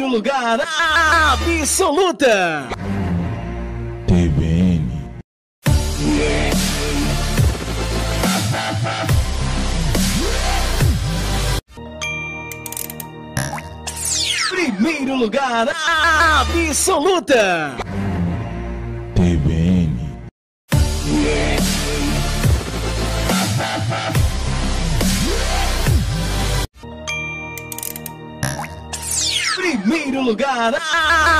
lugar absoluta. TVN. Primeiro lugar absoluta. TVN. Primeiro lugar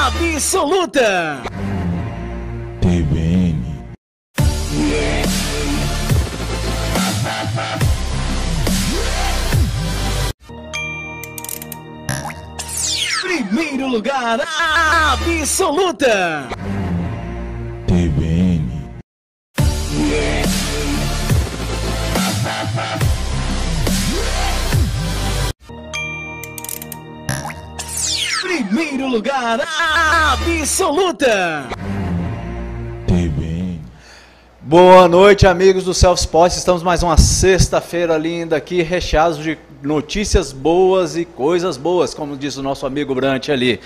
absoluta. TVN. Primeiro lugar absoluta. TVN. Primeiro lugar absoluta. TVN. Boa noite, amigos do Self Sports. Estamos mais uma sexta-feira linda aqui, recheados de notícias boas e coisas boas, como diz o nosso amigo Brant ali.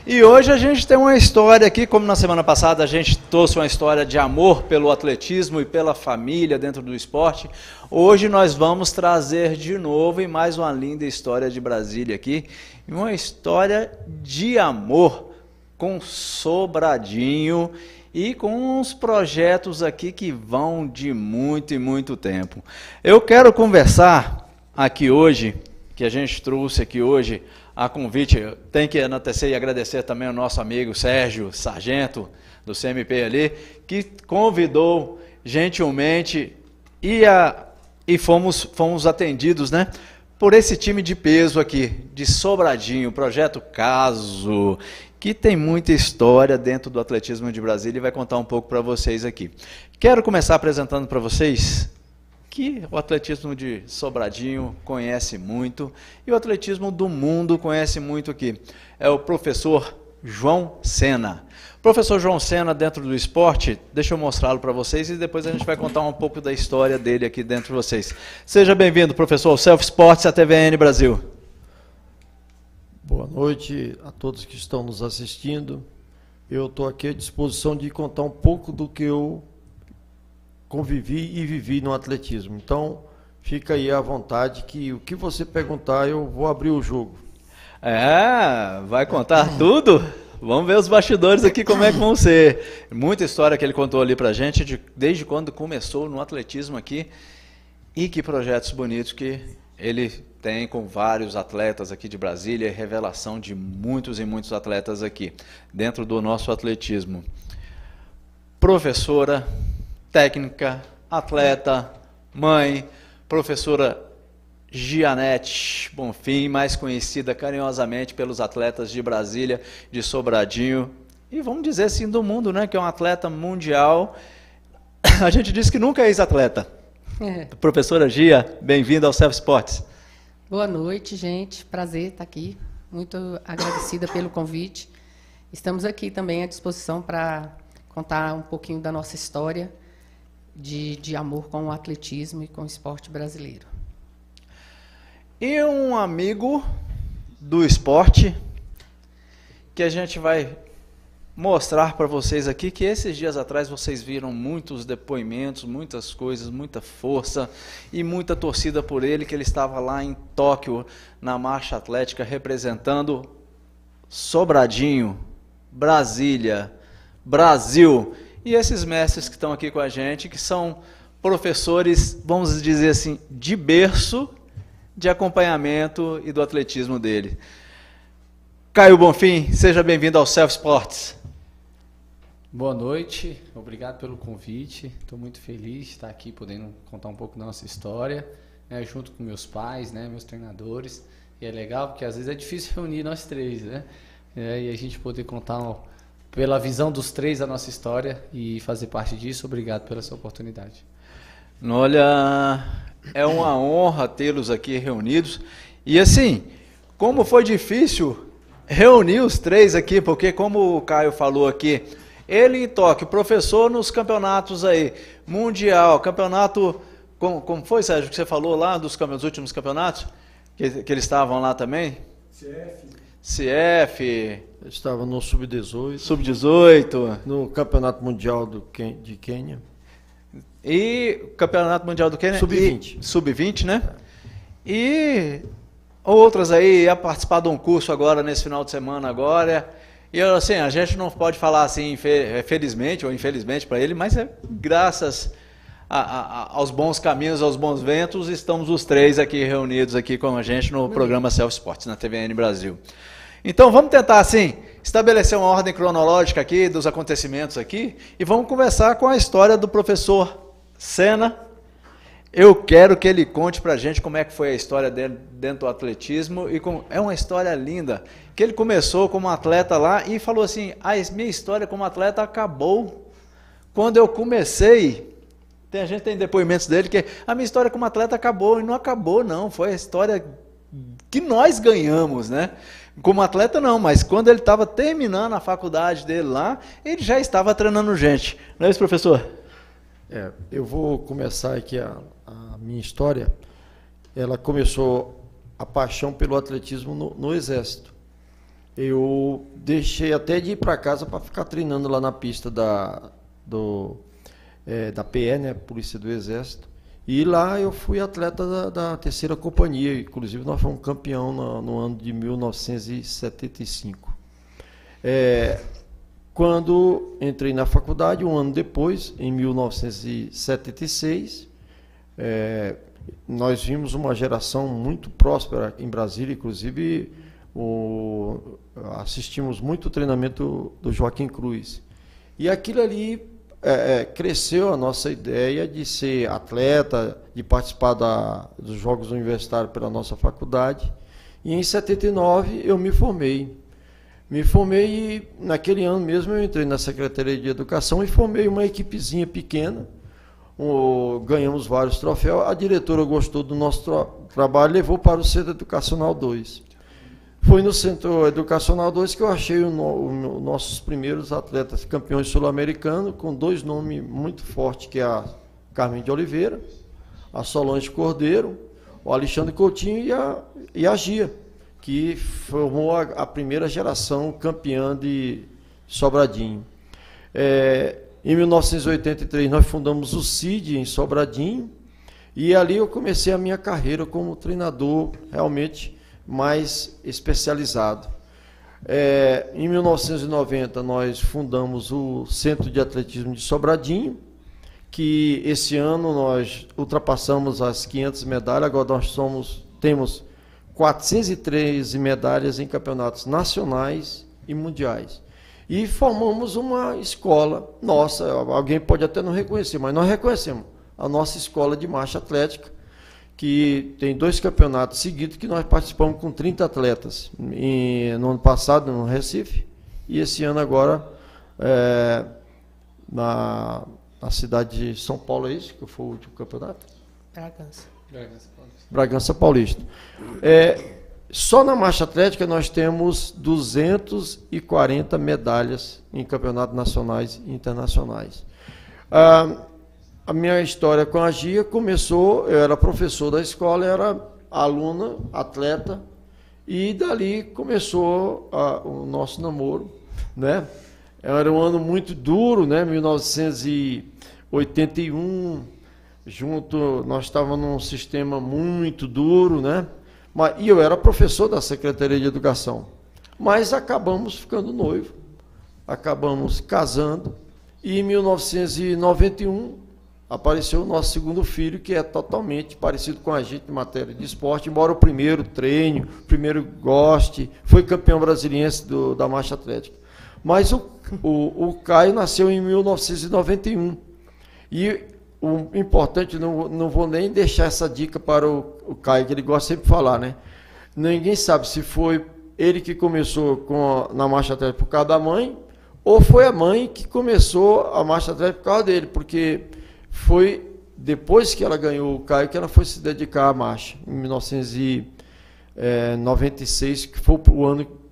E hoje a gente tem uma história aqui, como na semana passada a gente trouxe uma história de amor pelo atletismo e pela família dentro do esporte. Hoje nós vamos trazer de novo e mais uma linda história de Brasília aqui, uma história de amor com Sobradinho e com uns projetos aqui que vão de muito e muito tempo. Eu quero conversar aqui hoje, que a gente trouxe aqui hoje, a convite, tem que enaltecer e agradecer também ao nosso amigo Sérgio Sargento, do CMP ali, que convidou gentilmente e fomos atendidos, né, por esse time de peso aqui, de Sobradinho, Projeto Caso, que tem muita história dentro do atletismo de Brasília e vai contar um pouco para vocês aqui. Quero começar apresentando para vocês que o atletismo de Sobradinho conhece muito e o atletismo do mundo conhece muito aqui. É o professor João Sena. Professor João Sena, dentro do esporte, deixa eu mostrá-lo para vocês e depois a gente vai contar um pouco da história dele aqui dentro de vocês. Seja bem-vindo, professor, ao Self Sports, a TVN Brasil. Boa noite a todos que estão nos assistindo. Eu estou aqui à disposição de contar um pouco do que eu convivi e vivi no atletismo. Então, fica aí à vontade que o que você perguntar eu vou abrir o jogo. Vai contar tudo? Vamos ver os bastidores aqui como é que vão ser. Muita história que ele contou ali pra gente, desde quando começou no atletismo aqui e que projetos bonitos que ele tem com vários atletas aqui de Brasília, revelação de muitos e muitos atletas aqui, dentro do nosso atletismo. Professora, técnica, atleta, mãe, professora Gianete Bonfim, mais conhecida carinhosamente pelos atletas de Brasília, de Sobradinho, e vamos dizer assim do mundo, né, que é um atleta mundial. A gente diz que nunca é ex-atleta. Professora Gia, bem-vinda ao Self Sports. Boa noite, gente. Prazer estar aqui. Muito agradecida pelo convite. Estamos aqui também à disposição para contar um pouquinho da nossa história de amor com o atletismo e com o esporte brasileiro. E um amigo do esporte que a gente vai mostrar para vocês aqui, que esses dias atrás vocês viram muitos depoimentos, muitas coisas, muita força e muita torcida por ele, que ele estava lá em Tóquio, na marcha atlética, representando Sobradinho, Brasília, Brasil. E esses mestres que estão aqui com a gente, que são professores, vamos dizer assim, de berço, de acompanhamento e do atletismo dele. Caio Bonfim, seja bem-vindo ao Self Sports. Boa noite, obrigado pelo convite. Estou muito feliz de estar aqui podendo contar um pouco da nossa história, né, junto com meus pais, né, meus treinadores. E é legal porque às vezes é difícil reunir nós três, né? E a gente poder contar pela visão dos três a nossa história e fazer parte disso. Obrigado pela sua oportunidade. Olha, é uma honra tê-los aqui reunidos. E assim, como foi difícil reunir os três aqui, porque como o Caio falou aqui, ele em Tóquio, professor nos campeonatos aí, mundial, campeonato, como foi, Sérgio, que você falou lá dos últimos campeonatos, que eles estavam lá também? CF, Estava no Sub-18, Sub-18 no Campeonato Mundial de Quênia. e o Campeonato Mundial do Quênia. Sub-20. Sub-20, né? E outras aí, ia participar de um curso agora, nesse final de semana agora. E assim, a gente não pode falar assim, felizmente ou infelizmente para ele, mas é graças aos bons caminhos, aos bons ventos, estamos os três aqui reunidos aqui com a gente no programa Self Sports, na TVN Brasil. Então vamos tentar assim, estabelecer uma ordem cronológica aqui dos acontecimentos aqui e vamos conversar com a história do professor Senna. Eu quero que ele conte pra gente como é que foi a história dele dentro do atletismo e é uma história linda, que ele começou como atleta lá e falou assim, a minha história como atleta acabou quando eu comecei. A gente tem depoimentos dele que a minha história como atleta acabou, e não acabou não, foi a história que nós ganhamos, né? Como atleta não, mas quando ele estava terminando a faculdade dele lá, ele já estava treinando gente. Não é isso, professor? Eu vou começar aqui a minha história. Ela começou a paixão pelo atletismo no Exército. Eu deixei até de ir para casa para ficar treinando lá na pista da PE, né, Polícia do Exército. E lá eu fui atleta da 3ª Companhia, inclusive nós fomos campeão no ano de 1975. Quando entrei na faculdade, um ano depois, em 1976, nós vimos uma geração muito próspera em Brasília, inclusive assistimos muito o treinamento do Joaquim Cruz. E aquilo ali cresceu a nossa ideia de ser atleta, de participar dos Jogos Universitários pela nossa faculdade. E em 79 eu me formei. E naquele ano mesmo eu entrei na Secretaria de Educação e formei uma equipezinha pequena. Ganhamos vários troféus. A diretora gostou do nosso trabalho e levou para o Centro Educacional 2. Foi no Centro Educacional 2 que eu achei nossos primeiros atletas campeões sul-americanos, com 2 nomes muito fortes, que é a Carmen de Oliveira, a Solange Cordeiro, o Alexandre Coutinho e a Gia, que formou a primeira geração campeã de Sobradinho. Em 1983 nós fundamos o CID em Sobradinho, e ali eu comecei a minha carreira como treinador realmente mais especializado. Em 1990 nós fundamos o Centro de Atletismo de Sobradinho, que esse ano nós ultrapassamos as 500 medalhas, agora nós temos 413 medalhas em campeonatos nacionais e mundiais. E formamos uma escola nossa, alguém pode até não reconhecer, mas nós reconhecemos a nossa escola de marcha atlética, que tem 2 campeonatos seguidos que nós participamos com 30 atletas. No ano passado no Recife, e esse ano agora na cidade de São Paulo, é isso que foi o último campeonato? Bragança Paulista. Só na marcha atlética nós temos 240 medalhas em campeonatos nacionais e internacionais. A minha história com a Gia começou, eu era professor da escola, era aluna, atleta, e dali começou o nosso namoro, né? Era um ano muito duro, né? 1981, nós estávamos num sistema muito duro, né? E eu era professor da Secretaria de Educação. Mas acabamos ficando noivo, acabamos casando, e em 1991 apareceu o nosso segundo filho, que é totalmente parecido com a gente em matéria de esporte, embora o primeiro treine, o primeiro goste, foi campeão brasiliense da marcha atlética. Mas o Caio nasceu em 1991. E o importante, não vou nem deixar essa dica para o Caio, que ele gosta sempre de falar, né? Ninguém sabe se foi ele que começou na marcha atlética por causa da mãe, ou foi a mãe que começou a marcha atlética por causa dele, porque foi depois que ela ganhou o Caio que ela foi se dedicar à marcha, em 1996, que foi o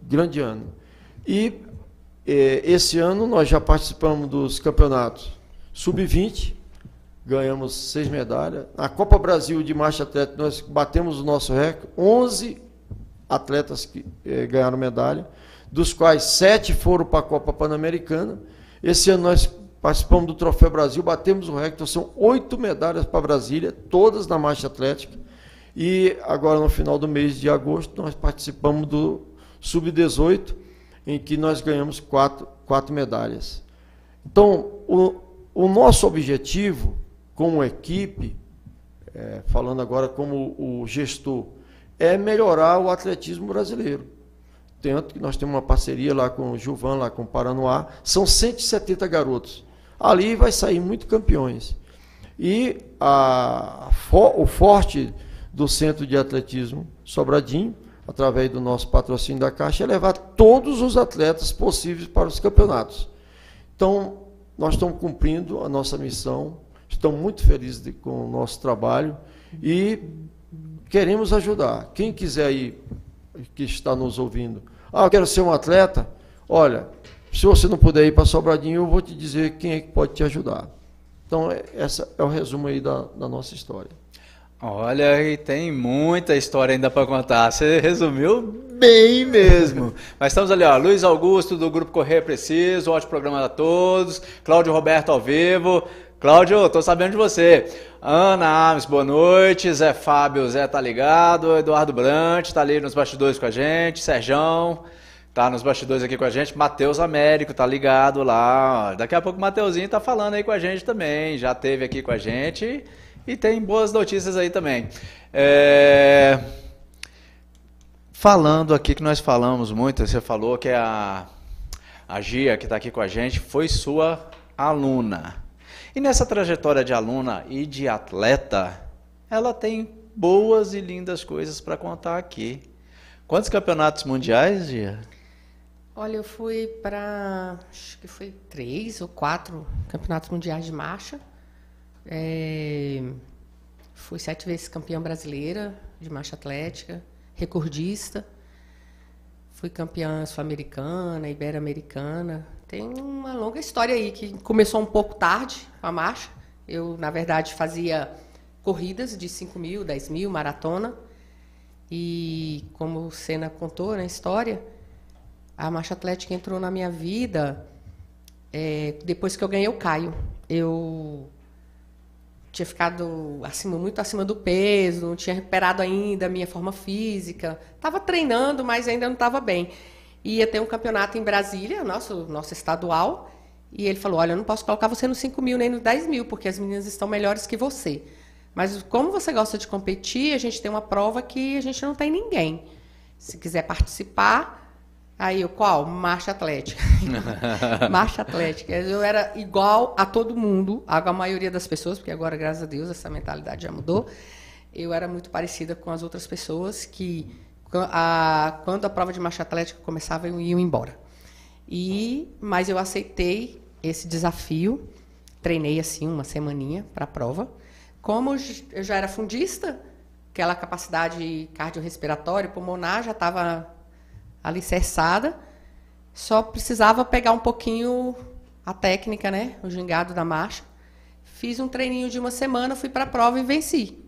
grande ano. E esse ano nós já participamos dos campeonatos Sub-20, ganhamos 6 medalhas. Na Copa Brasil de marcha atlética nós batemos o nosso recorde, 11 atletas que ganharam medalha, dos quais 7 foram para a Copa Pan-Americana. Esse ano nós participamos do Troféu Brasil, batemos o recorde, então são 8 medalhas para Brasília, todas na marcha atlética. E agora no final do mês de agosto nós participamos do Sub-18, em que nós ganhamos 4 medalhas. Então, o nosso objetivo como equipe, falando agora como o gestor, é melhorar o atletismo brasileiro. Tanto que nós temos uma parceria lá com o Gilvan, lá com o Paranoá, são 170 garotos. Ali vai sair muito campeões. E o forte do Centro de Atletismo Sobradinho, através do nosso patrocínio da Caixa, é levar todos os atletas possíveis para os campeonatos. Então, nós estamos cumprindo a nossa missão, estamos muito felizes com o nosso trabalho e queremos ajudar. Quem quiser aí, que está nos ouvindo, eu quero ser um atleta, olha, se você não puder ir para Sobradinho, eu vou te dizer quem é que pode te ajudar. Então, esse é o resumo aí da nossa história. Olha, e tem muita história ainda para contar. Você resumiu bem mesmo. Mas estamos ali, ó, Luiz Augusto, do Grupo Correr Preciso, ótimo programa a todos. Cláudio Roberto ao vivo. Cláudio, estou sabendo de você. Ana Ames, boa noite. Zé Fábio, Zé tá ligado. Eduardo Brant está ali nos bastidores com a gente. Serjão tá nos bastidores aqui com a gente. Matheus Américo tá ligado lá. Daqui a pouco o Mateuzinho tá falando aí com a gente também. Já esteve aqui com a gente. E tem boas notícias aí também. Falando aqui que nós falamos muito, você falou que a Gia, que está aqui com a gente, foi sua aluna. E nessa trajetória de aluna e de atleta, ela tem boas e lindas coisas para contar aqui. Quantos campeonatos mundiais, Gia? Olha, eu fui para, acho que foi 3 ou 4 campeonatos mundiais de marcha. Fui 7 vezes campeã brasileira de marcha atlética, recordista. Fui campeã sul-americana, ibero-americana. Tem uma longa história aí que começou um pouco tarde a marcha. Eu, na verdade, fazia corridas de 5.000, 10.000, maratona. E como o Senna contou na história, a marcha atlética entrou na minha vida depois que eu ganhei o Caio. Eu tinha ficado muito acima do peso, não tinha recuperado ainda a minha forma física. Estava treinando, mas ainda não estava bem. Ia ter um campeonato em Brasília, nosso estadual, e ele falou, olha, eu não posso colocar você no 5.000 nem no 10.000, porque as meninas estão melhores que você. Mas como você gosta de competir, a gente tem uma prova que a gente não tem ninguém. Se quiser participar... Aí eu, qual? Marcha atlética. Marcha atlética. Eu era igual a todo mundo, a maioria das pessoas, porque agora, graças a Deus, essa mentalidade já mudou. Eu era muito parecida com as outras pessoas que, quando a prova de marcha atlética começava, iam embora. Mas eu aceitei esse desafio, treinei assim uma semaninha para a prova. Como eu já era fundista, aquela capacidade cardiorrespiratória, pulmonar, já estava alicerçada, só precisava pegar um pouquinho a técnica, né, o gingado da marcha. Fiz um treininho de uma semana, fui para a prova e venci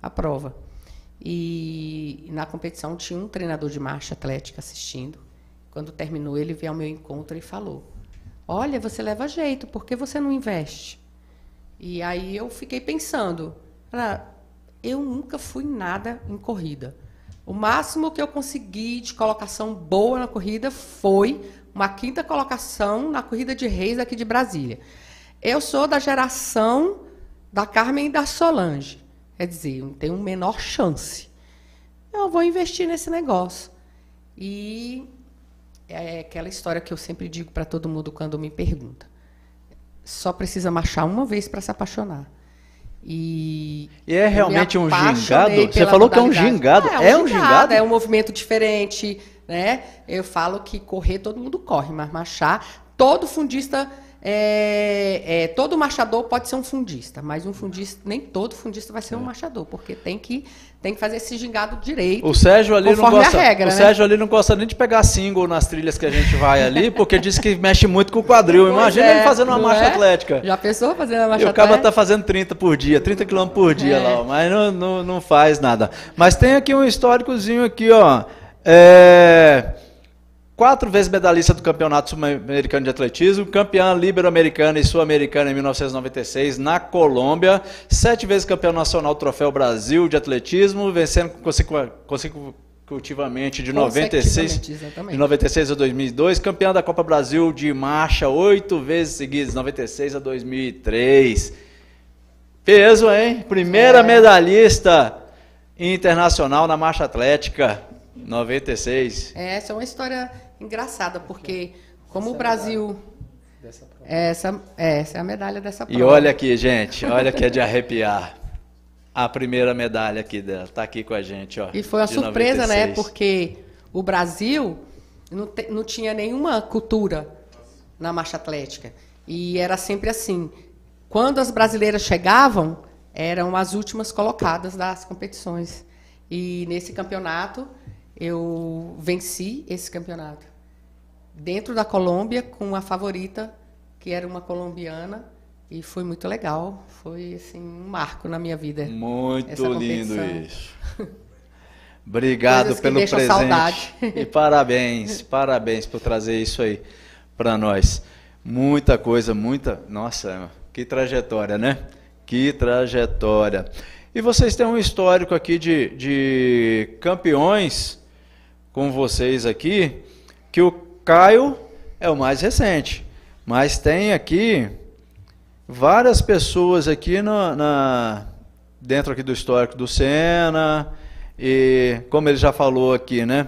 a prova. E na competição tinha um treinador de marcha atlética assistindo. Quando terminou, ele veio ao meu encontro e falou, olha, você leva jeito, por que você não investe? E aí eu fiquei pensando, eu nunca fui nada em corrida. O máximo que eu consegui de colocação boa na corrida foi uma 5ª colocação na corrida de reis aqui de Brasília. Eu sou da geração da Carmen e da Solange. Quer dizer, eu tenho menor chance. Eu vou investir nesse negócio. E é aquela história que eu sempre digo para todo mundo quando me pergunta. Só precisa marchar uma vez para se apaixonar. E é realmente um gingado? Você falou que é um gingado. É um gingado? É um movimento diferente, né? Eu falo que correr, todo mundo corre, mas marchar, todo fundista, todo marchador pode ser um fundista, mas um fundista, nem todo fundista vai ser um marchador, porque tem que fazer esse gingado direito. O Sérgio ali não gosta, regra, Sérgio ali não gosta nem de pegar single nas trilhas que a gente vai ali, porque diz que mexe muito com o quadril. Imagina ele fazendo uma marcha atlética. Já pensou fazendo uma marcha atlética? E o cara tá fazendo 30 por dia, 30 km por dia lá, mas não faz nada. Mas tem aqui um históricozinho aqui, ó. 4 vezes medalhista do Campeonato Sul-Americano de Atletismo, campeã Ibero-Americana e Sul-Americana em 1996 na Colômbia, 7 vezes campeão nacional do Troféu Brasil de Atletismo, vencendo consecutivamente de 96 a 2002, campeã da Copa Brasil de Marcha 8 vezes seguidas, 96 a 2003. Peso, hein? Primeira medalhista internacional na marcha atlética, 96. Essa é uma história engraçada, porque como o Brasil... Essa é a medalha dessa prova. E olha aqui, gente, olha que é de arrepiar. A primeira medalha aqui dela, tá aqui com a gente, ó. E foi uma surpresa, 96. né? Porque o Brasil não tinha nenhuma cultura na marcha atlética. E era sempre assim. Quando as brasileiras chegavam, eram as últimas colocadas das competições. E nesse campeonato, eu venci esse campeonato. Dentro da Colômbia, com a favorita, que era uma colombiana. E foi muito legal. Foi assim, um marco na minha vida. Muito lindo isso. Obrigado pelo presente. Saudade. E parabéns por trazer isso aí para nós. Muita coisa, nossa, que trajetória, né? Que trajetória. E vocês têm um histórico aqui de campeões com vocês aqui, que o Caio é o mais recente, mas tem aqui várias pessoas aqui dentro aqui do histórico do Senna, e como ele já falou aqui, né?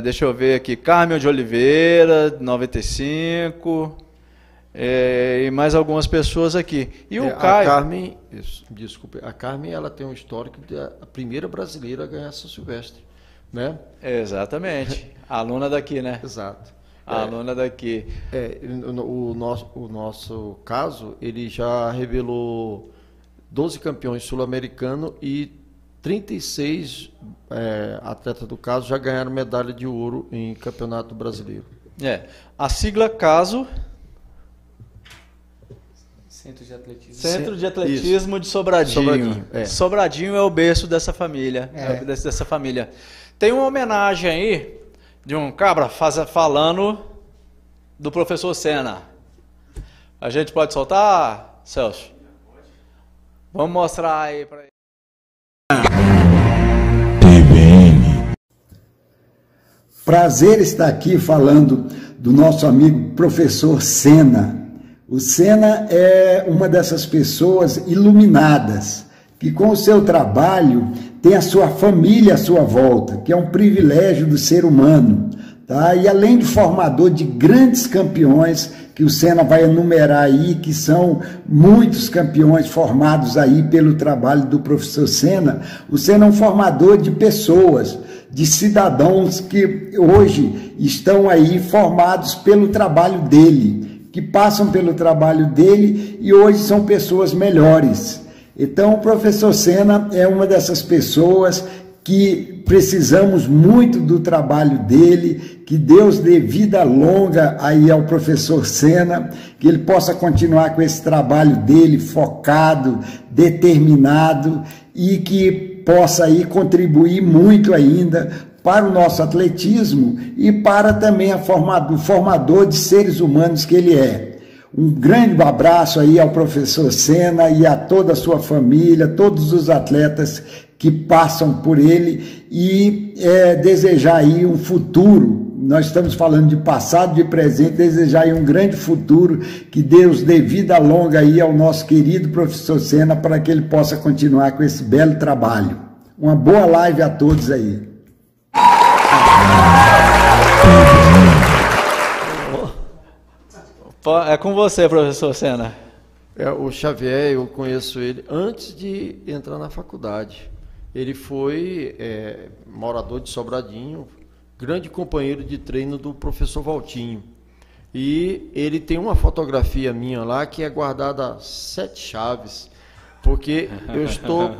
Deixa eu ver aqui, Carmen de Oliveira, 95, e mais algumas pessoas aqui. E o Caio... A Carmen, ela tem um histórico da primeira brasileira a ganhar São Silvestre, né? Exatamente, aluna daqui, né? Exato. Aluna daqui. O nosso caso, ele já revelou 12 campeões sul-americanos e 36 atletas do caso já ganharam medalha de ouro em campeonato brasileiro. A sigla CASO... Centro de Atletismo. Centro de Atletismo de Sobradinho. Sobradinho é o berço dessa família. Dessa família. Tem uma homenagem aí de um cabra falando do professor Senna. A gente pode soltar, Celso? Vamos mostrar aí para ele. Prazer estar aqui falando do nosso amigo professor Senna. O Senna é uma dessas pessoas iluminadas, que com o seu trabalho tem a sua família à sua volta, que é um privilégio do ser humano. Tá? E além de formador de grandes campeões, que o Senna vai enumerar aí, que são muitos campeões formados aí pelo trabalho do professor Senna, o Senna é um formador de pessoas, de cidadãos que hoje estão aí formados pelo trabalho dele, que passam pelo trabalho dele e hoje são pessoas melhores. Então, o professor Senna é uma dessas pessoas que precisamos muito do trabalho dele, que Deus dê vida longa aí ao professor Senna, que ele possa continuar com esse trabalho dele focado, determinado e que possa aí contribuir muito ainda para o nosso atletismo e para também o formador de seres humanos que ele é. Um grande abraço aí ao professor Senna e a toda a sua família, todos os atletas que passam por ele e desejar aí um futuro. Nós estamos falando de passado, de presente, desejar aí um grande futuro, que Deus dê vida longa aí ao nosso querido professor Senna para que ele possa continuar com esse belo trabalho. Uma boa live a todos aí. É com você, professor Senna. O Xavier, eu conheço ele antes de entrar na faculdade. Ele foi morador de Sobradinho, grande companheiro de treino do professor Valtinho. E ele tem uma fotografia minha lá que é guardada 7 chaves, porque eu estou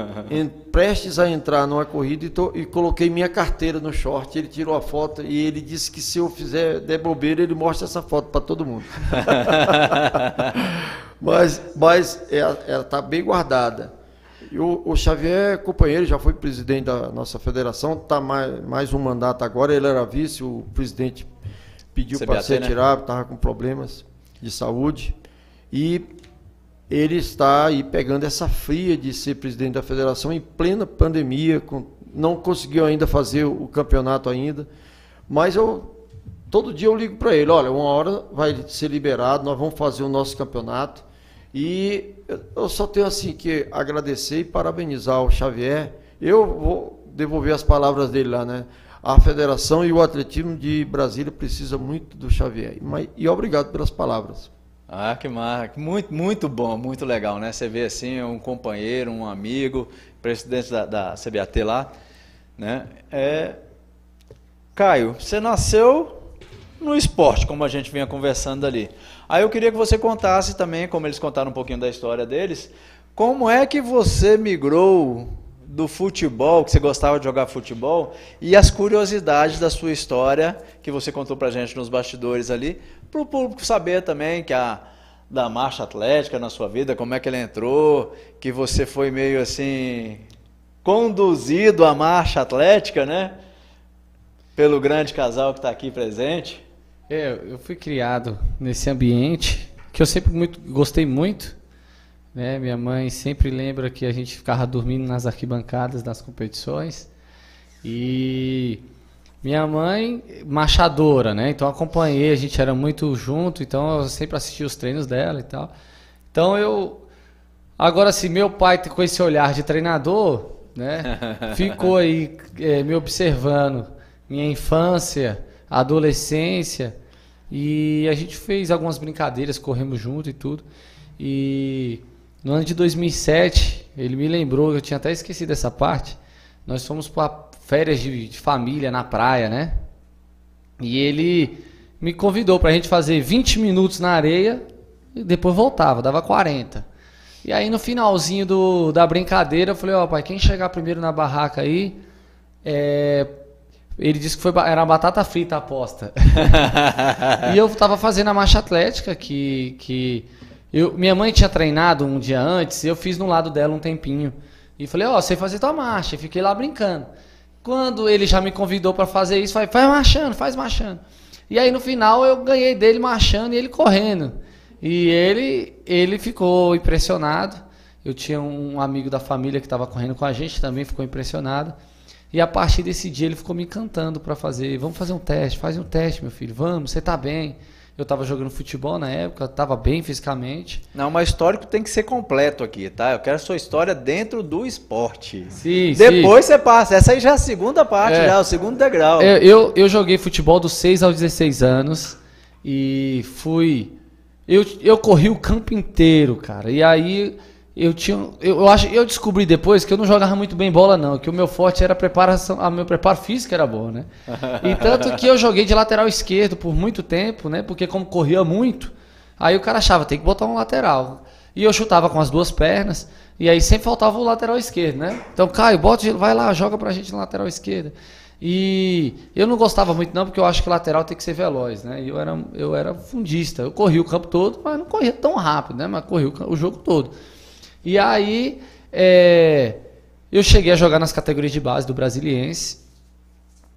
prestes a entrar numa corrida e coloquei minha carteira no short. Ele tirou a foto e ele disse que se eu fizer der bobeira, ele mostra essa foto para todo mundo. mas ela está bem guardada. O Xavier, companheiro, já foi presidente da nossa federação, está mais um mandato agora, ele era vice, o presidente pediu para ser tirado, estava com problemas de saúde, e ele está aí pegando essa fria de ser presidente da federação em plena pandemia, não conseguiu ainda fazer o campeonato ainda, mas todo dia eu ligo para ele, olha, uma hora vai ser liberado, nós vamos fazer o nosso campeonato. E eu só tenho assim que agradecer e parabenizar o Xavier. Eu vou devolver as palavras dele lá, né? A federação e o atletismo de Brasília precisa muito do Xavier. E obrigado pelas palavras. Ah, que marca. Muito, muito bom, muito legal, né? Você vê assim, um companheiro, um amigo, presidente da CBAT lá, né? Caio, você nasceu no esporte, como a gente vinha conversando ali. Aí eu queria que você contasse também, como eles contaram um pouquinho da história deles, como é que você migrou do futebol, que você gostava de jogar futebol, e as curiosidades da sua história, que você contou pra gente nos bastidores ali, para o público saber também que da marcha atlética na sua vida, como é que ele entrou, que você foi meio assim, conduzido à marcha atlética, né? Pelo grande casal que está aqui presente. Eu fui criado nesse ambiente que eu sempre gostei muito, né? Minha mãe sempre lembra que a gente ficava dormindo nas arquibancadas das competições, e minha mãe marchadora, né? Então acompanhei, a gente era muito junto, então eu sempre assistia os treinos dela e tal. Então agora assim, meu pai com esse olhar de treinador, né? Ficou aí me observando minha infância, adolescência, e a gente fez algumas brincadeiras, corremos junto e tudo. E no ano de 2007, ele me lembrou, eu tinha até esquecido essa parte, nós fomos para férias de família na praia, né? E ele me convidou para a gente fazer 20 minutos na areia e depois voltava, dava 40. E aí no finalzinho da brincadeira eu falei, ó, pai, quem chegar primeiro na barraca aí, ele disse que era batata frita a aposta. E eu tava fazendo a marcha atlética, minha mãe tinha treinado um dia antes, e eu fiz no lado dela um tempinho. E falei, ó, sei fazer tua marcha. E fiquei lá brincando. Quando ele já me convidou para fazer isso, faz marchando. E aí no final eu ganhei dele marchando e ele correndo. E ele ficou impressionado. Eu tinha um amigo da família que estava correndo com a gente, também ficou impressionado. E a partir desse dia ele ficou me encantando para fazer. Vamos fazer um teste, faz um teste, meu filho, vamos, você tá bem. Eu estava jogando futebol na época, estava bem fisicamente. Não, mas histórico tem que ser completo aqui, tá? Eu quero a sua história dentro do esporte. Sim, depois você passa, essa aí já é a segunda parte, já, o segundo degrau. Eu joguei futebol dos 6 aos 16 anos e fui... Eu corri o campo inteiro, cara, e aí... Eu descobri depois que eu não jogava muito bem bola não, que o meu forte era meu preparo físico era bom, né? E tanto que eu joguei de lateral esquerdo por muito tempo, né? Porque como corria muito, aí o cara achava, tem que botar um lateral. E eu chutava com as duas pernas, e aí sempre faltava o lateral esquerdo, né? Então, Caio, vai lá, joga pra gente na lateral esquerda. E eu não gostava muito não, porque eu acho que lateral tem que ser veloz, né? E eu era fundista, eu corria o campo todo, mas não corria tão rápido, né? Mas corria o jogo todo. E aí, eu cheguei a jogar nas categorias de base do Brasiliense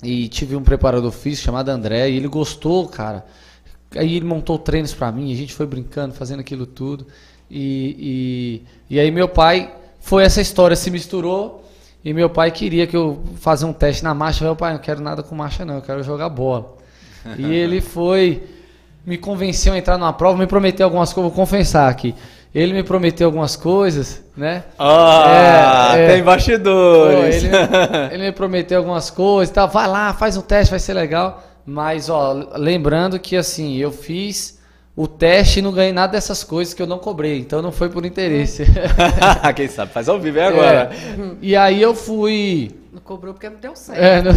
e tive um preparador físico chamado André e ele gostou, cara. Aí ele montou treinos pra mim, a gente foi brincando, fazendo aquilo tudo. E aí meu pai, essa história se misturou e meu pai queria que eu fazia um teste na marcha. Eu falei, pai, não quero nada com marcha não, eu quero jogar bola. E ele me convenceu a entrar numa prova, me prometeu algumas coisas, vou confessar aqui. Ele me prometeu algumas coisas, né? Tem bastidores. Ele me prometeu algumas coisas, tá? Vai lá, faz um teste, vai ser legal. Mas, lembrando que assim, eu fiz o teste e não ganhei nada dessas coisas que eu não cobrei. Então não foi por interesse. Quem sabe faz ao vivo agora. E aí eu fui... Não cobrou porque não deu certo.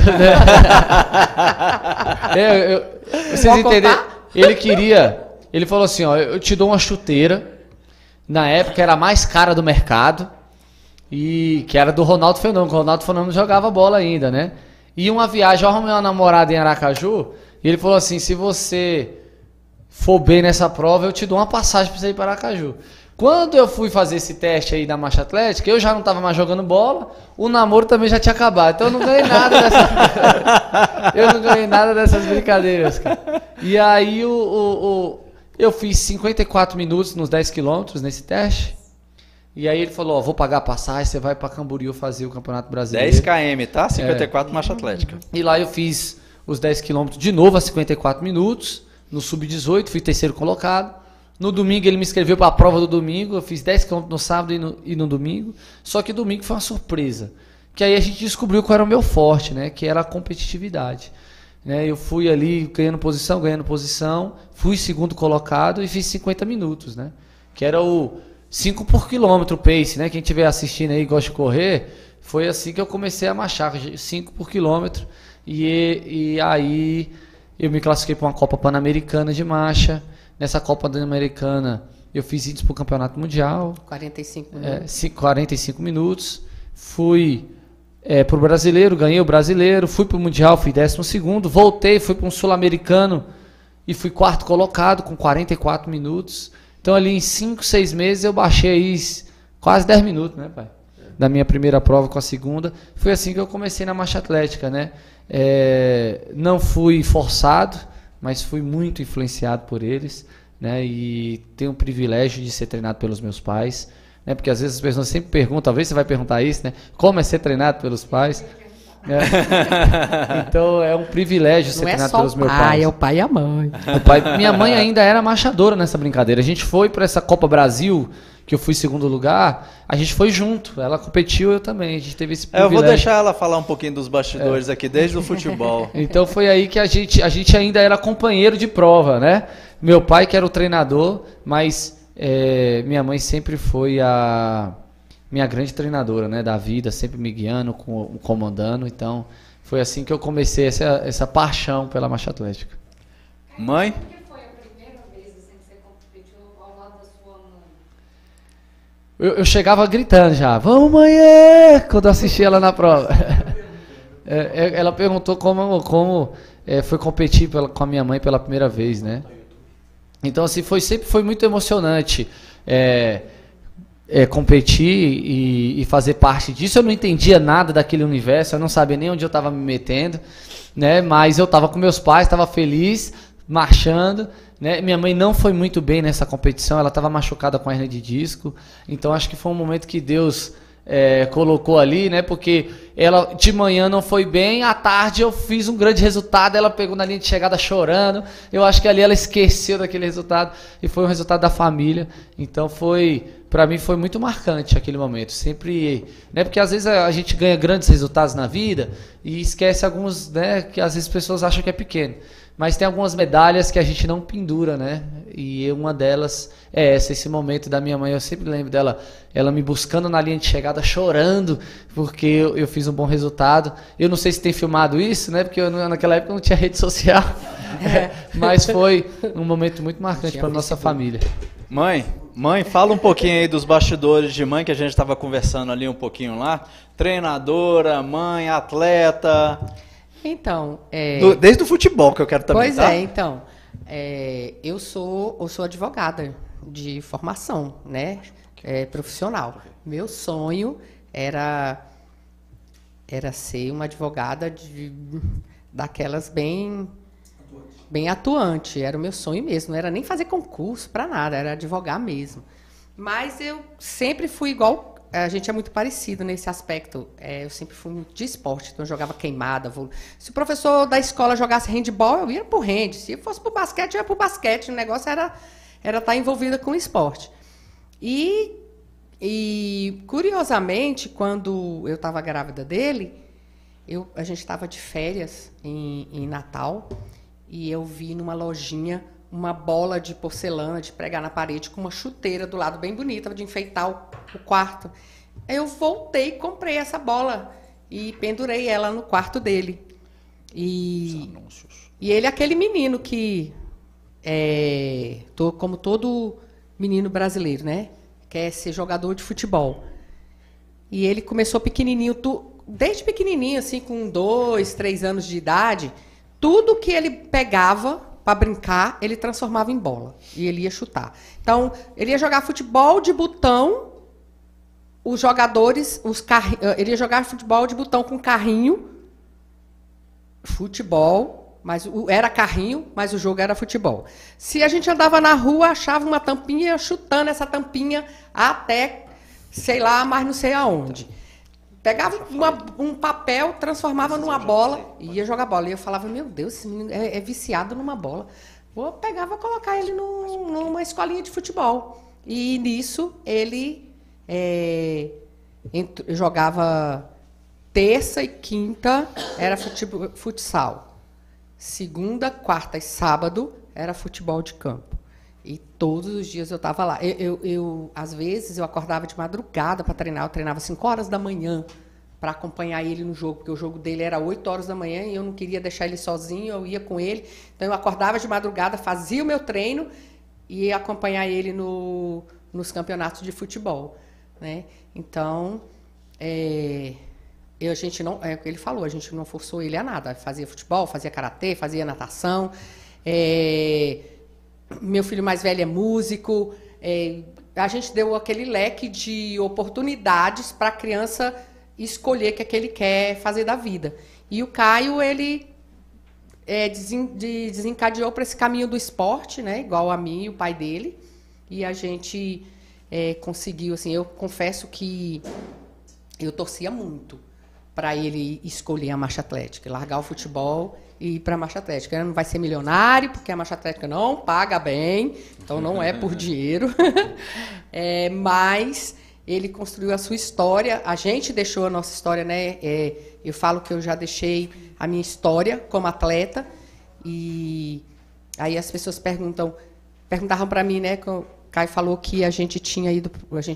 Vocês entenderam? Ele falou assim, ó, eu te dou uma chuteira. Na época era a mais cara do mercado, e que era do Ronaldo Fenômeno, porque o Ronaldo Fenômeno jogava bola ainda, né? E uma viagem, eu arrumei uma namorada em Aracaju, e ele falou assim, se você for bem nessa prova, eu te dou uma passagem pra você ir para Aracaju. Quando eu fui fazer esse teste aí da marcha atlética, eu já não estava mais jogando bola, o namoro também já tinha acabado. Então eu não ganhei nada dessas brincadeiras, cara. E aí eu fiz 54 minutos nos 10 quilômetros nesse teste. E aí ele falou, ó, vou pagar a passagem, você vai para Camboriú fazer o Campeonato Brasileiro. 10 km, tá? 54 marcha atlética. E lá eu fiz os 10 quilômetros de novo a 54 minutos, no sub-18, fui terceiro colocado. No domingo ele me inscreveu para a prova do domingo, eu fiz 10 km no sábado e no domingo. Só que domingo foi uma surpresa, que aí a gente descobriu qual era o meu forte, né? Que era a competitividade. Né? Eu fui ali ganhando posição, fui segundo colocado e fiz 50 minutos, né? Que era o 5 por quilômetro pace, né? Quem estiver assistindo aí e gosta de correr, foi assim que eu comecei a marchar, 5 por quilômetro. E aí eu me classifiquei para uma Copa Pan-Americana de marcha. Nessa Copa Pan-Americana eu fiz índice para o Campeonato Mundial. 45 minutos. 45 minutos. Fui para o Brasileiro, ganhei o Brasileiro. Fui para o Mundial, fui 12º. Voltei, fui para um Sul-Americano e fui quarto colocado com 44 minutos. Então ali em 5, 6 meses eu baixei aí quase 10 minutos, né, pai? Da minha primeira prova com a segunda. Foi assim que eu comecei na marcha atlética, né? Não fui forçado, mas fui muito influenciado por eles, né? E tenho o privilégio de ser treinado pelos meus pais, né? Porque às vezes as pessoas sempre perguntam, talvez você vai perguntar isso, né? Como é ser treinado pelos pais? Então é um privilégio ser treinado pelos meus pais. É o pai e a mãe. Minha mãe ainda era marchadora nessa brincadeira. A gente foi para essa Copa Brasil, que eu fui segundo lugar, a gente foi junto. Ela competiu, eu também. A gente teve esse privilégio. Eu vou deixar ela falar um pouquinho dos bastidores aqui, desde o futebol. Então foi aí que a gente ainda era companheiro de prova, né? Meu pai que era o treinador, mas minha mãe sempre foi a minha grande treinadora, né, da vida, sempre me guiando, comandando. Então foi assim que eu comecei essa paixão pela marcha atlética. Mãe? Eu chegava gritando já, vamos mãe, quando eu assistia ela na prova. Ela perguntou como foi competir com a minha mãe pela primeira vez, né? Então assim, sempre foi muito emocionante competir e fazer parte disso. Eu não entendia nada daquele universo, eu não sabia nem onde eu estava me metendo, né? Mas eu estava com meus pais, estava feliz, marchando. Né? Minha mãe não foi muito bem nessa competição, ela estava machucada com a hernia de disco, então acho que foi um momento que Deus colocou ali, né? Porque ela de manhã não foi bem, à tarde eu fiz um grande resultado, ela pegou na linha de chegada chorando, eu acho que ali ela esqueceu daquele resultado e foi um resultado da família, então para mim foi muito marcante aquele momento, sempre, né? Porque às vezes a gente ganha grandes resultados na vida e esquece alguns, né? Que às vezes as pessoas acham que é pequeno. Mas tem algumas medalhas que a gente não pendura, né? E uma delas é esse momento da minha mãe. Eu sempre lembro dela, ela me buscando na linha de chegada, chorando, porque eu fiz um bom resultado. Eu não sei se tem filmado isso, né? Porque naquela época não tinha rede social. Mas foi um momento muito marcante para nossa família. Mãe, fala um pouquinho aí dos bastidores de mãe, que a gente estava conversando ali um pouquinho lá. Treinadora, mãe, atleta... Então, desde o futebol que eu quero também, pois então, eu sou advogada de formação, né, profissional. Meu sonho era ser uma advogada daquelas bem atuante, era o meu sonho mesmo, não era nem fazer concurso para nada, era advogar mesmo. Mas eu sempre fui igual. A gente é muito parecido nesse aspecto. Eu sempre fui muito de esporte, então eu jogava queimada. Se o professor da escola jogasse handball, eu ia para o hand. Se fosse para o basquete, eu ia para o basquete. O negócio era estar envolvida com o esporte. E curiosamente, quando eu estava grávida dele, a gente estava de férias em Natal e eu vi numa lojinha uma bola de porcelana de pregar na parede com uma chuteira do lado bem bonita de enfeitar o quarto. Aí eu voltei e comprei essa bola e pendurei ela no quarto dele. E ele é aquele menino que como todo menino brasileiro, né? Quer ser jogador de futebol. E ele começou pequenininho, desde pequenininho, assim, com 2, 3 anos de idade, tudo que ele pegava para brincar, ele transformava em bola. E ele ia chutar. Então, ele ia jogar futebol de botão, os jogadores, ele ia jogar futebol de botão com carrinho, futebol, mas era carrinho, mas o jogo era futebol. Se a gente andava na rua, achava uma tampinha, ia chutando essa tampinha até, sei lá, mas não sei aonde. Pegava um papel, transformava numa bola e ia jogar bola. E eu falava, meu Deus, esse menino é viciado numa bola. Eu pegava e colocar ele numa escolinha de futebol. E nisso ele jogava terça e quinta, era futsal. Segunda, quarta e sábado era futebol de campo. E todos os dias eu estava lá. Às vezes, eu acordava de madrugada para treinar. Eu treinava 5 horas da manhã para acompanhar ele no jogo, porque o jogo dele era 8 horas da manhã e eu não queria deixar ele sozinho, eu ia com ele. Então, eu acordava de madrugada, fazia o meu treino e ia acompanhar ele nos campeonatos de futebol, né? Então, a gente não... É o que ele falou, a gente não forçou ele a nada. Fazia futebol, fazia karatê, fazia natação... Meu filho mais velho é músico. A gente deu aquele leque de oportunidades para a criança escolher o que é que ele quer fazer da vida. E o Caio, ele desencadeou para esse caminho do esporte, né? Igual a mim e o pai dele. E a gente conseguiu, assim, eu confesso que eu torcia muito para ele escolher a marcha atlética, largar o futebol e ir para a marcha atlética. Ele não vai ser milionário, porque a marcha atlética não paga bem, então não é por dinheiro. Mas ele construiu a sua história, a gente deixou a nossa história, né? Eu falo que eu já deixei a minha história como atleta, e aí as pessoas perguntavam para mim, né? O Caio falou que a gente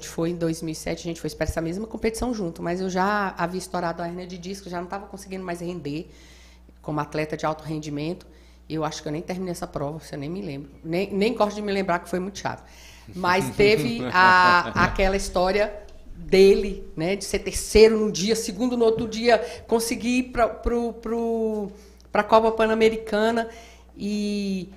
foi em 2007, a gente foi para essa mesma competição junto, mas eu já havia estourado a hernia de disco, já não estava conseguindo mais render como atleta de alto rendimento. Eu acho que eu nem terminei essa prova, eu nem me lembro. Nem gosto de me lembrar, que foi muito chato. Mas teve aquela história dele, né, de ser terceiro num dia, segundo no outro dia, conseguir ir para a Copa Pan-Americana. E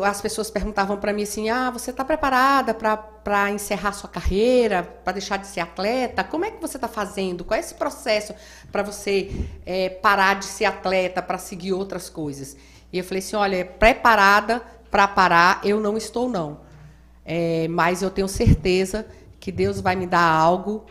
as pessoas perguntavam para mim assim, você está preparada para encerrar sua carreira, para deixar de ser atleta? Como é que você está fazendo? Qual é esse processo para você parar de ser atleta, para seguir outras coisas? E eu falei assim, olha, preparada para parar, eu não estou, não. Mas eu tenho certeza que Deus vai me dar algo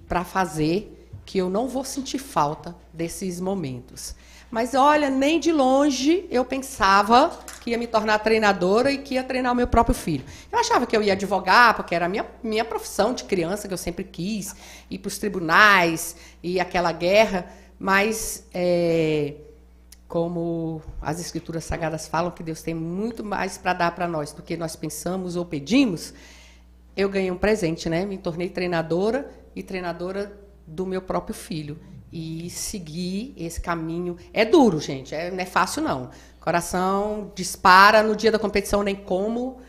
para fazer, que eu não vou sentir falta desses momentos. Mas, olha, nem de longe eu pensava que ia me tornar treinadora e que ia treinar o meu próprio filho. Eu achava que eu ia advogar, porque era a minha profissão de criança, que eu sempre quis, ir para os tribunais e aquela guerra. Mas, como as Escrituras Sagradas falam, que Deus tem muito mais para dar para nós do que nós pensamos ou pedimos, eu ganhei um presente, né? Me tornei treinadora e treinadora do meu próprio filho. E seguir esse caminho. É duro, gente, não é fácil, não. Coração dispara no dia da competição, nem como.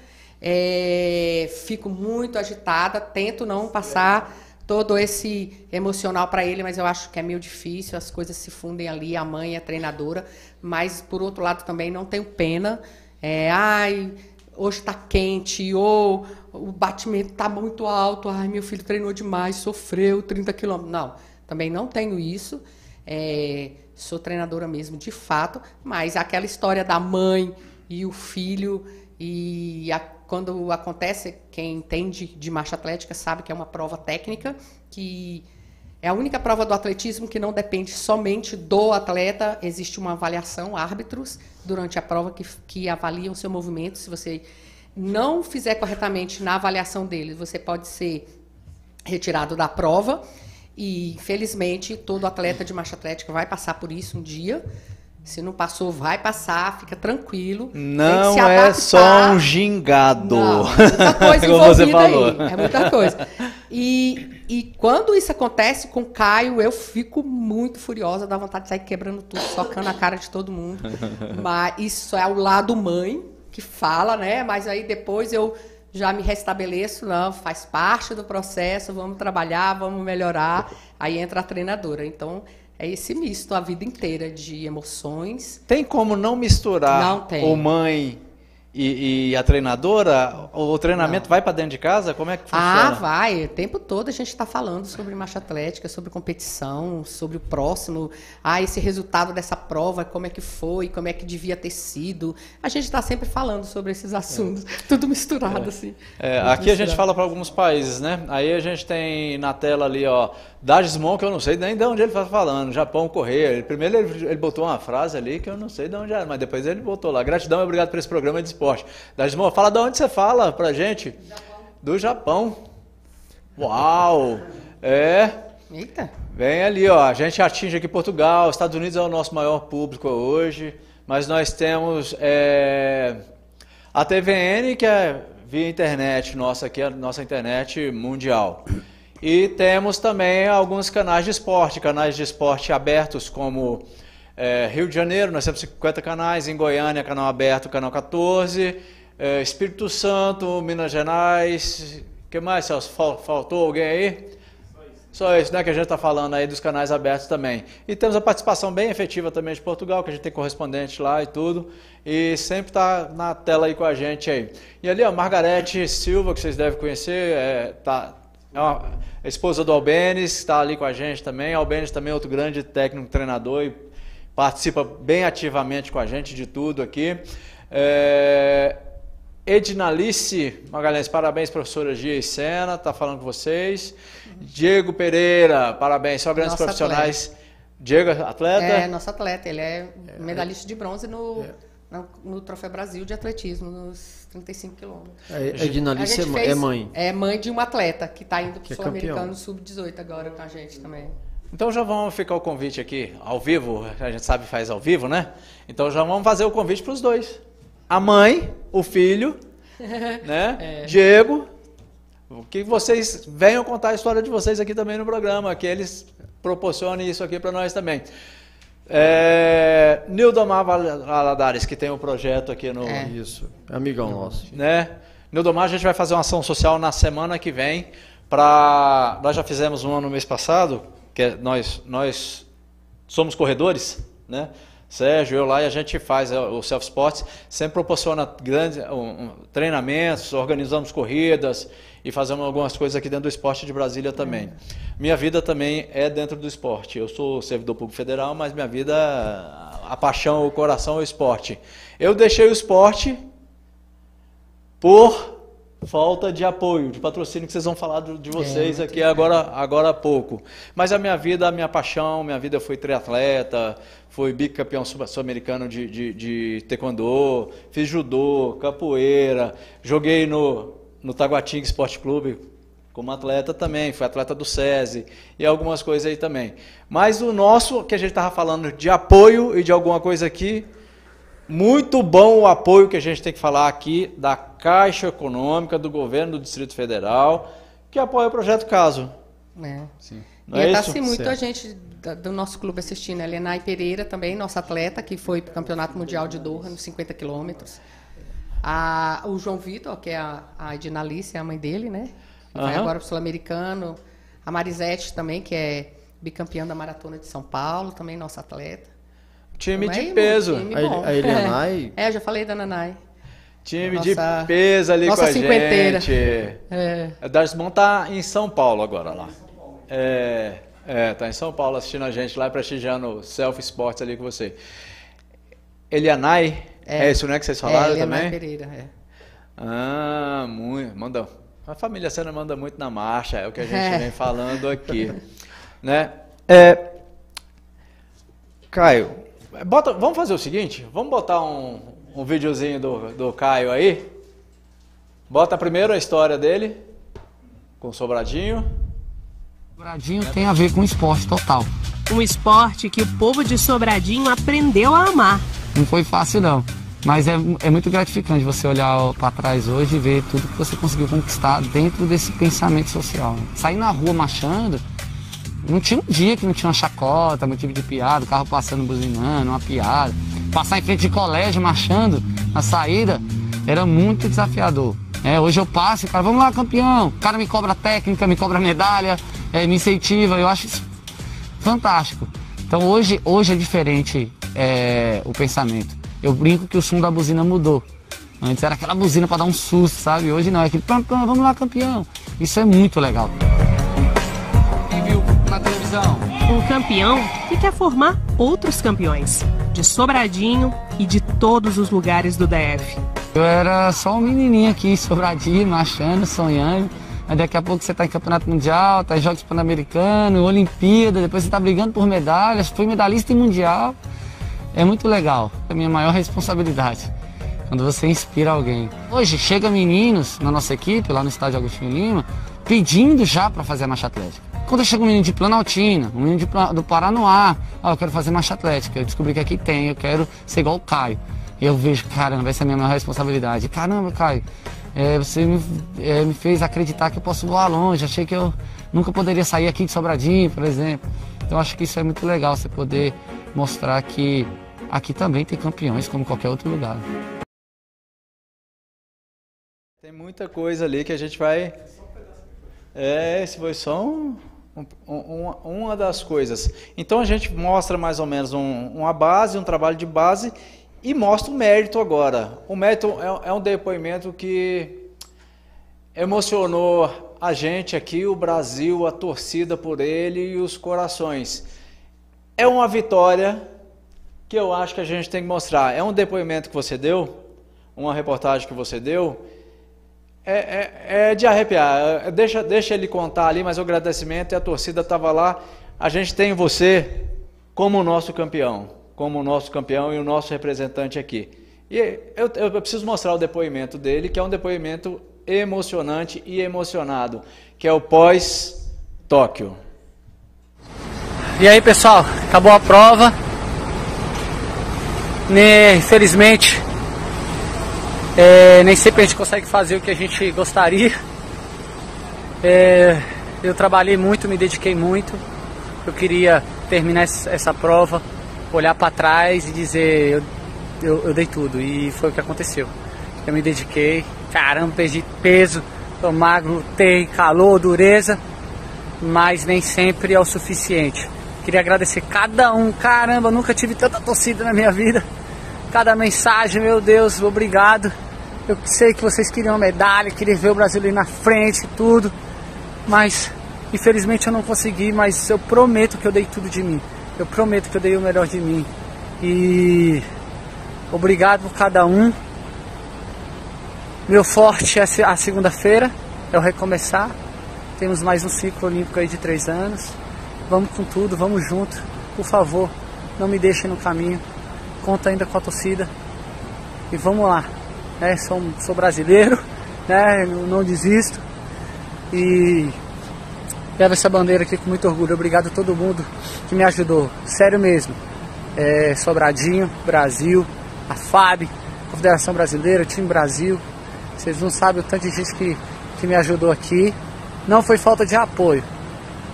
Fico muito agitada, tento não passar todo esse emocional para ele, mas eu acho que é meio difícil, as coisas se fundem ali, a mãe, a treinadora. Mas, por outro lado, também não tenho pena. Hoje está quente, ou o batimento está muito alto, meu filho treinou demais, sofreu 30 quilômetros. Não. Também não tenho isso, sou treinadora mesmo, de fato, mas aquela história da mãe e o filho, quando acontece, quem entende de marcha atlética sabe que é uma prova técnica, que é a única prova do atletismo que não depende somente do atleta, existe uma avaliação, árbitros, durante a prova que avaliam o seu movimento. Se você não fizer corretamente na avaliação deles, você pode ser retirado da prova. E, infelizmente, todo atleta de marcha atlética vai passar por isso um dia. Se não passou, vai passar, fica tranquilo. Não é só um gingado. Não, é muita coisa envolvida aí. É muita coisa. E quando isso acontece com o Caio, eu fico muito furiosa, dá vontade de sair quebrando tudo, socando a cara de todo mundo. Mas isso é o lado mãe que fala, né? Mas aí depois eu já me restabeleço, não, faz parte do processo, vamos trabalhar, vamos melhorar. Aí entra a treinadora. Então, é esse misto a vida inteira de emoções. Tem como não misturar Não tem. o mãe e a treinadora? O treinamento vai para dentro de casa? Como é que funciona? Vai. O tempo todo a gente está falando sobre marcha atlética, sobre competição, sobre o próximo. Esse resultado dessa prova, como é que foi, como é que devia ter sido. A gente está sempre falando sobre esses assuntos, tudo misturado assim. Aqui a gente fala para alguns países, né? Aí a gente tem na tela ali, ó, Dagismon, que eu não sei nem de onde ele está falando, Japão, Correia. Primeiro ele botou uma frase ali que eu não sei de onde era, mas depois ele botou lá. Gratidão e obrigado por esse programa de esporte. Dagismon, fala de onde você fala pra gente. Do Japão. Uau! Eita! Vem ali, ó. A gente atinge aqui Portugal, Estados Unidos é o nosso maior público hoje, mas nós temos a TVN, que é via internet, nossa internet mundial. E temos também alguns canais de esporte abertos, como Rio de Janeiro, nós temos 50 canais, em Goiânia, canal aberto, canal 14, Espírito Santo, Minas Gerais, o que mais, Celso? Faltou alguém aí? Só isso, né, que a gente está falando aí dos canais abertos também. E temos a participação bem efetiva também de Portugal, que a gente tem correspondente lá e tudo, e sempre está na tela aí com a gente aí. E ali, ó, Margarete Silva, que vocês devem conhecer, é a esposa do Albenes, está ali com a gente também. Albenes também é outro grande técnico, treinador, e participa bem ativamente com a gente de tudo aqui. Ednalice Magalhães, parabéns, professora Gia e Sena, está falando com vocês. Diego Pereira, parabéns, só grandes profissionais. Atleta. Diego, atleta? Nosso atleta, ele é medalhista de bronze no Troféu Brasil de atletismo, nos 35 quilômetros. Ednalice é mãe. É mãe de um atleta que está indo para o Sul-Americano Sub-18 agora com a gente também. Então já vamos ficar o convite aqui, ao vivo, a gente sabe que faz ao vivo, né? Então já vamos fazer o convite para os dois. A mãe, o filho, né? Diego, que vocês venham contar a história de vocês aqui também no programa, que eles proporcionem isso aqui para nós também. Nildomar Valadares, que tem um projeto aqui no... Isso, amigão nosso. Né? Nildomar, a gente vai fazer uma ação social na semana que vem, nós já fizemos uma no mês passado, que nós somos corredores, né? Sérgio, eu lá, e a gente faz o Self Sports, sempre proporciona grandes treinamentos, organizamos corridas e fazemos algumas coisas aqui dentro do esporte de Brasília também. Minha vida também é dentro do esporte. Eu sou servidor público federal, mas minha vida, a paixão, o coração é o esporte. Eu deixei o esporte por falta de apoio, de patrocínio, que vocês vão falar de vocês aqui agora há pouco. Mas a minha vida, a minha paixão, minha vida foi triatleta, fui bicampeão sul-americano de taekwondo, fiz judô, capoeira, joguei no Taguatinga Esporte Clube como atleta também, fui atleta do SESI e algumas coisas aí também. Mas o nosso, que a gente estava falando de apoio e de alguma coisa aqui, muito bom o apoio que a gente tem que falar aqui da Caixa Econômica, do Governo do Distrito Federal, que apoia o Projeto Caso. Sim. Não é e isso? Está muito a gente do nosso clube assistindo. A Lenay Pereira também, nossa atleta, que foi para o Campeonato Mundial de Doha, nos 50 quilômetros. O João Vitor, que é a Ednalice, é a mãe dele, né? Vai agora para o Sul-Americano. A Marisete também, que é bicampeã da Maratona de São Paulo, também nossa atleta. Time de peso. A Elianai? Eu já falei da Nanai. Time de peso ali com a cinquenteira. gente. O Darsmon está em São Paulo agora lá. Tá em São Paulo assistindo a gente lá, prestigiando o Self Sports ali com você. Elianai, é isso, né, que vocês falaram também? Elianai Pereira, manda. A família Sena manda muito na marcha, é o que a gente vem falando aqui. Né? Caio, vamos fazer o seguinte, vamos botar um videozinho do Caio aí. Bota primeiro a história dele, com o Sobradinho. Sobradinho tem a ver com esporte total. Um esporte que o povo de Sobradinho aprendeu a amar. Não foi fácil não, mas é muito gratificante você olhar para trás hoje e ver tudo que você conseguiu conquistar dentro desse pensamento social. Sair na rua marchando, não tinha um dia que não tinha uma chacota, motivo de piada, o carro passando buzinando, uma piada. Passar em frente de colégio marchando na saída era muito desafiador. Hoje eu passo e o cara, vamos lá, campeão. O cara me cobra técnica, me cobra medalha, me incentiva, eu acho isso fantástico. Então hoje é diferente o pensamento. Eu brinco que o som da buzina mudou. Antes era aquela buzina para dar um susto, sabe? Hoje não, é aquele pam, pam, vamos lá, campeão. Isso é muito legal. Quem viu na televisão? Um campeão que quer formar outros campeões, de Sobradinho e de todos os lugares do DF. Eu era só um menininho aqui, Sobradinho, marchando, sonhando. Mas daqui a pouco você está em campeonato mundial, está em Jogos Pan-Americanos, Olimpíada, depois você está brigando por medalhas, foi medalhista em mundial. É muito legal, é a minha maior responsabilidade, quando você inspira alguém. Hoje chega meninos na nossa equipe, lá no estádio Agostinho Lima, pedindo já para fazer a marcha atlética. Quando chega um menino de Planaltina, um menino do Paranoá, eu quero fazer marcha atlética, eu descobri que aqui tem, eu quero ser igual o Caio. E eu vejo, caramba, essa é a minha maior responsabilidade. Caramba, Caio, você me fez acreditar que eu posso voar longe, achei que eu nunca poderia sair aqui de Sobradinho, por exemplo. Então acho que isso é muito legal, você poder mostrar que aqui também tem campeões como qualquer outro lugar. Tem muita coisa ali que a gente vai... esse foi só uma das coisas. Então a gente mostra mais ou menos uma base, um trabalho de base e mostra o mérito agora. O mérito é um depoimento que emocionou a gente aqui, o Brasil, a torcida por ele e os corações. É uma vitória que eu acho que a gente tem que mostrar. É um depoimento que você deu, uma reportagem que você deu, é de arrepiar. Deixa ele contar ali, mas o agradecimento e a torcida estava lá. A gente tem você como o nosso campeão e o nosso representante aqui. E eu preciso mostrar o depoimento dele, que é um depoimento emocionante e emocionado, que é o pós-Tóquio. E aí, pessoal, acabou a prova. Infelizmente, nem sempre a gente consegue fazer o que a gente gostaria. Eu trabalhei muito, me dediquei muito. Eu queria terminar essa prova, olhar para trás e dizer eu dei tudo, e foi o que aconteceu. Eu me dediquei, caramba, perdi peso, tô magro, lutei, calor, dureza, mas nem sempre é o suficiente. Queria agradecer cada um, caramba, nunca tive tanta torcida na minha vida. Cada mensagem, meu Deus, obrigado. Eu sei que vocês queriam uma medalha, queriam ver o Brasil ali na frente e tudo, mas infelizmente eu não consegui, mas eu prometo que eu dei tudo de mim. Eu prometo que eu dei o melhor de mim. E obrigado por cada um. Meu forte é a segunda-feira, é o recomeçar. Temos mais um ciclo olímpico aí de 3 anos. Vamos com tudo, vamos junto. Por favor, não me deixem no caminho. Conta ainda com a torcida. E vamos lá. Sou brasileiro, não desisto. E levo essa bandeira aqui com muito orgulho. Obrigado a todo mundo que me ajudou. Sério mesmo. Sobradinho, Brasil, a FAB, Confederação Brasileira, Time Brasil. Vocês não sabem o tanto de gente que me ajudou aqui. Não foi falta de apoio.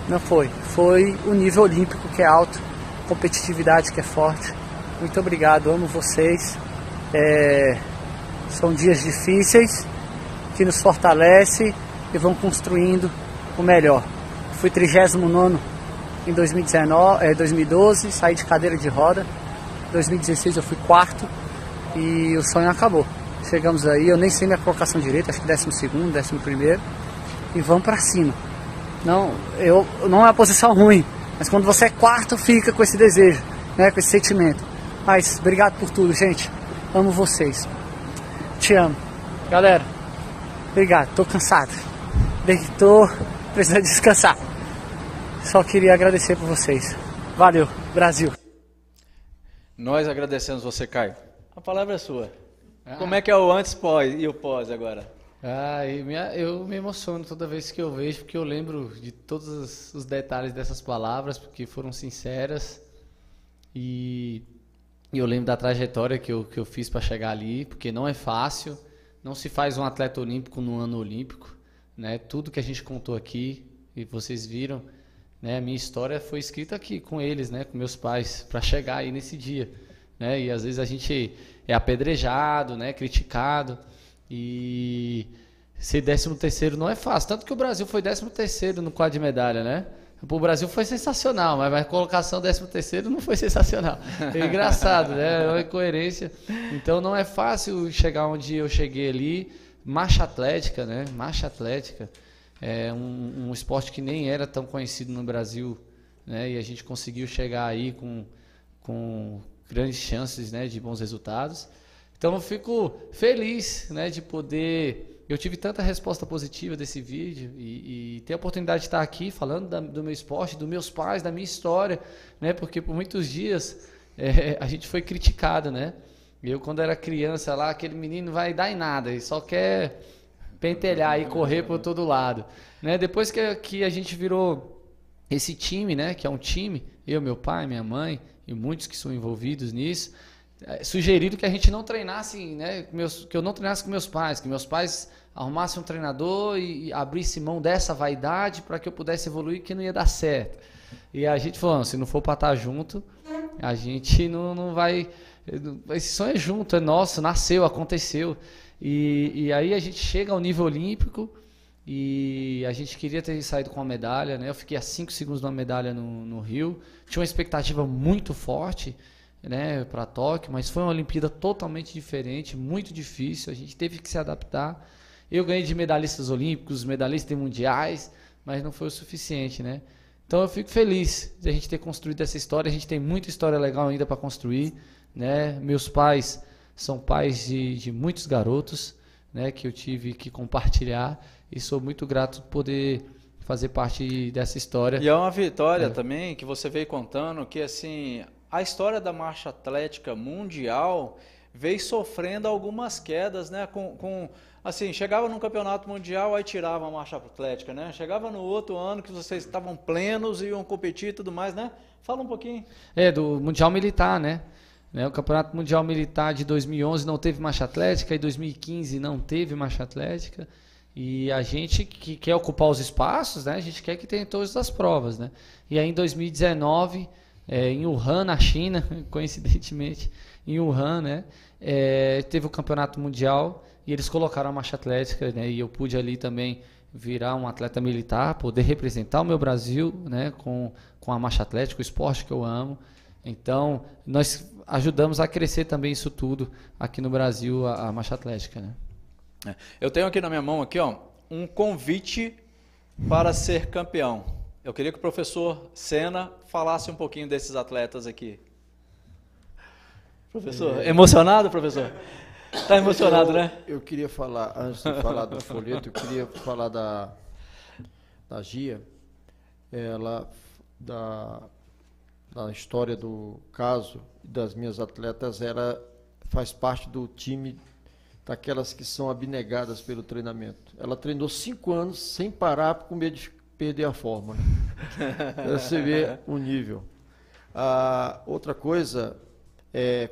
Não foi. Foi o nível olímpico que é alto, competitividade que é forte. Muito obrigado, amo vocês. São dias difíceis que nos fortalecem e vão construindo o melhor. Fui 39º em 2012, saí de cadeira de roda. Em 2016 eu fui 4º e o sonho acabou. Chegamos aí, eu nem sei minha colocação direita, acho que 12º, 11º, e vamos pra cima. Não é uma posição ruim, mas quando você é 4º fica com esse desejo, com esse sentimento. Mas obrigado por tudo, gente. Amo vocês. Te amo. Galera, obrigado. Tô cansado. Tô precisando descansar. Só queria agradecer por vocês. Valeu, Brasil. Nós agradecemos você, Caio. A palavra é sua. Como é que é o antes e o pós agora? Eu me emociono toda vez que eu vejo, porque eu lembro de todos os detalhes dessas palavras, porque foram sinceras. E eu lembro da trajetória que eu fiz para chegar ali, porque não é fácil. Não se faz um atleta olímpico no ano olímpico, Tudo que a gente contou aqui, e vocês viram, a minha história foi escrita aqui com eles, com meus pais, para chegar aí nesse dia, E às vezes a gente é apedrejado, criticado, e ser 13º não é fácil. Tanto que o Brasil foi 13º no quadro de medalha, Para o Brasil foi sensacional, mas a colocação 13º não foi sensacional. É engraçado, né? É uma incoerência. Então não é fácil chegar onde eu cheguei ali. Marcha atlética, né? Marcha atlética é um esporte que nem era tão conhecido no Brasil, né? E a gente conseguiu chegar aí com grandes chances, né, de bons resultados. Então eu fico feliz, né, de poder... Eu tive tanta resposta positiva desse vídeo e ter a oportunidade de estar aqui falando do meu esporte, dos meus pais, da minha história, né? Porque por muitos dias a gente foi criticado, né? Eu, quando era criança lá, aquele menino vai dar em nada, ele só quer pentelhar e correr por todo lado, né? Depois que a gente virou esse time, né? Que é um time, eu, meu pai, minha mãe e muitos que são envolvidos nisso, sugeriram que a gente não treinasse, né, que eu não treinasse com meus pais, que meus pais arrumassem um treinador e abrissem mão dessa vaidade para que eu pudesse evoluir, que não ia dar certo. E a gente falou, se não for para estar junto, a gente não vai... Esse sonho é junto, é nosso, nasceu, aconteceu. E aí a gente chega ao nível olímpico e a gente queria ter saído com uma medalha, né? Eu fiquei a 5 segundos de uma medalha no Rio. Tinha uma expectativa muito forte, né, para Tóquio, mas foi uma Olimpíada totalmente diferente, muito difícil, a gente teve que se adaptar. Eu ganhei de medalhistas olímpicos, medalhistas mundiais, mas não foi o suficiente, né? Então eu fico feliz de a gente ter construído essa história, a gente tem muita história legal ainda para construir, né? Meus pais são pais de muitos garotos, né, que eu tive que compartilhar e sou muito grato por poder fazer parte dessa história. E é uma vitória também que você veio contando que, assim, a história da marcha atlética mundial veio sofrendo algumas quedas, né? Assim, chegava no campeonato mundial, aí tirava a marcha atlética, né? Chegava no outro ano que vocês estavam plenos e iam competir e tudo mais, né? Fala um pouquinho. Do Mundial Militar, né? O Campeonato Mundial Militar de 2011 não teve marcha atlética, em 2015 não teve marcha atlética. E a gente que quer ocupar os espaços, né? A gente quer que tenha todas as provas, né? E aí em 2019... em Wuhan, na China, coincidentemente, em Wuhan, né, teve o campeonato mundial e eles colocaram a marcha atlética, né, e eu pude ali também virar um atleta militar, poder representar o meu Brasil, né, com a marcha atlética, o esporte que eu amo. Então, nós ajudamos a crescer também isso tudo aqui no Brasil, a marcha atlética, né. Eu tenho aqui na minha mão, aqui, ó, um convite para ser campeão. Eu queria que o professor Senna falasse um pouquinho desses atletas aqui. Professor, emocionado, professor? Está emocionado, né? Eu queria falar, antes de falar do folheto, eu queria falar da Gia, ela, da história do caso das minhas atletas, ela faz parte do time daquelas que são abnegadas pelo treinamento. Ela treinou 5 anos sem parar com medo de perder a forma. Você vê o nível. Outra coisa,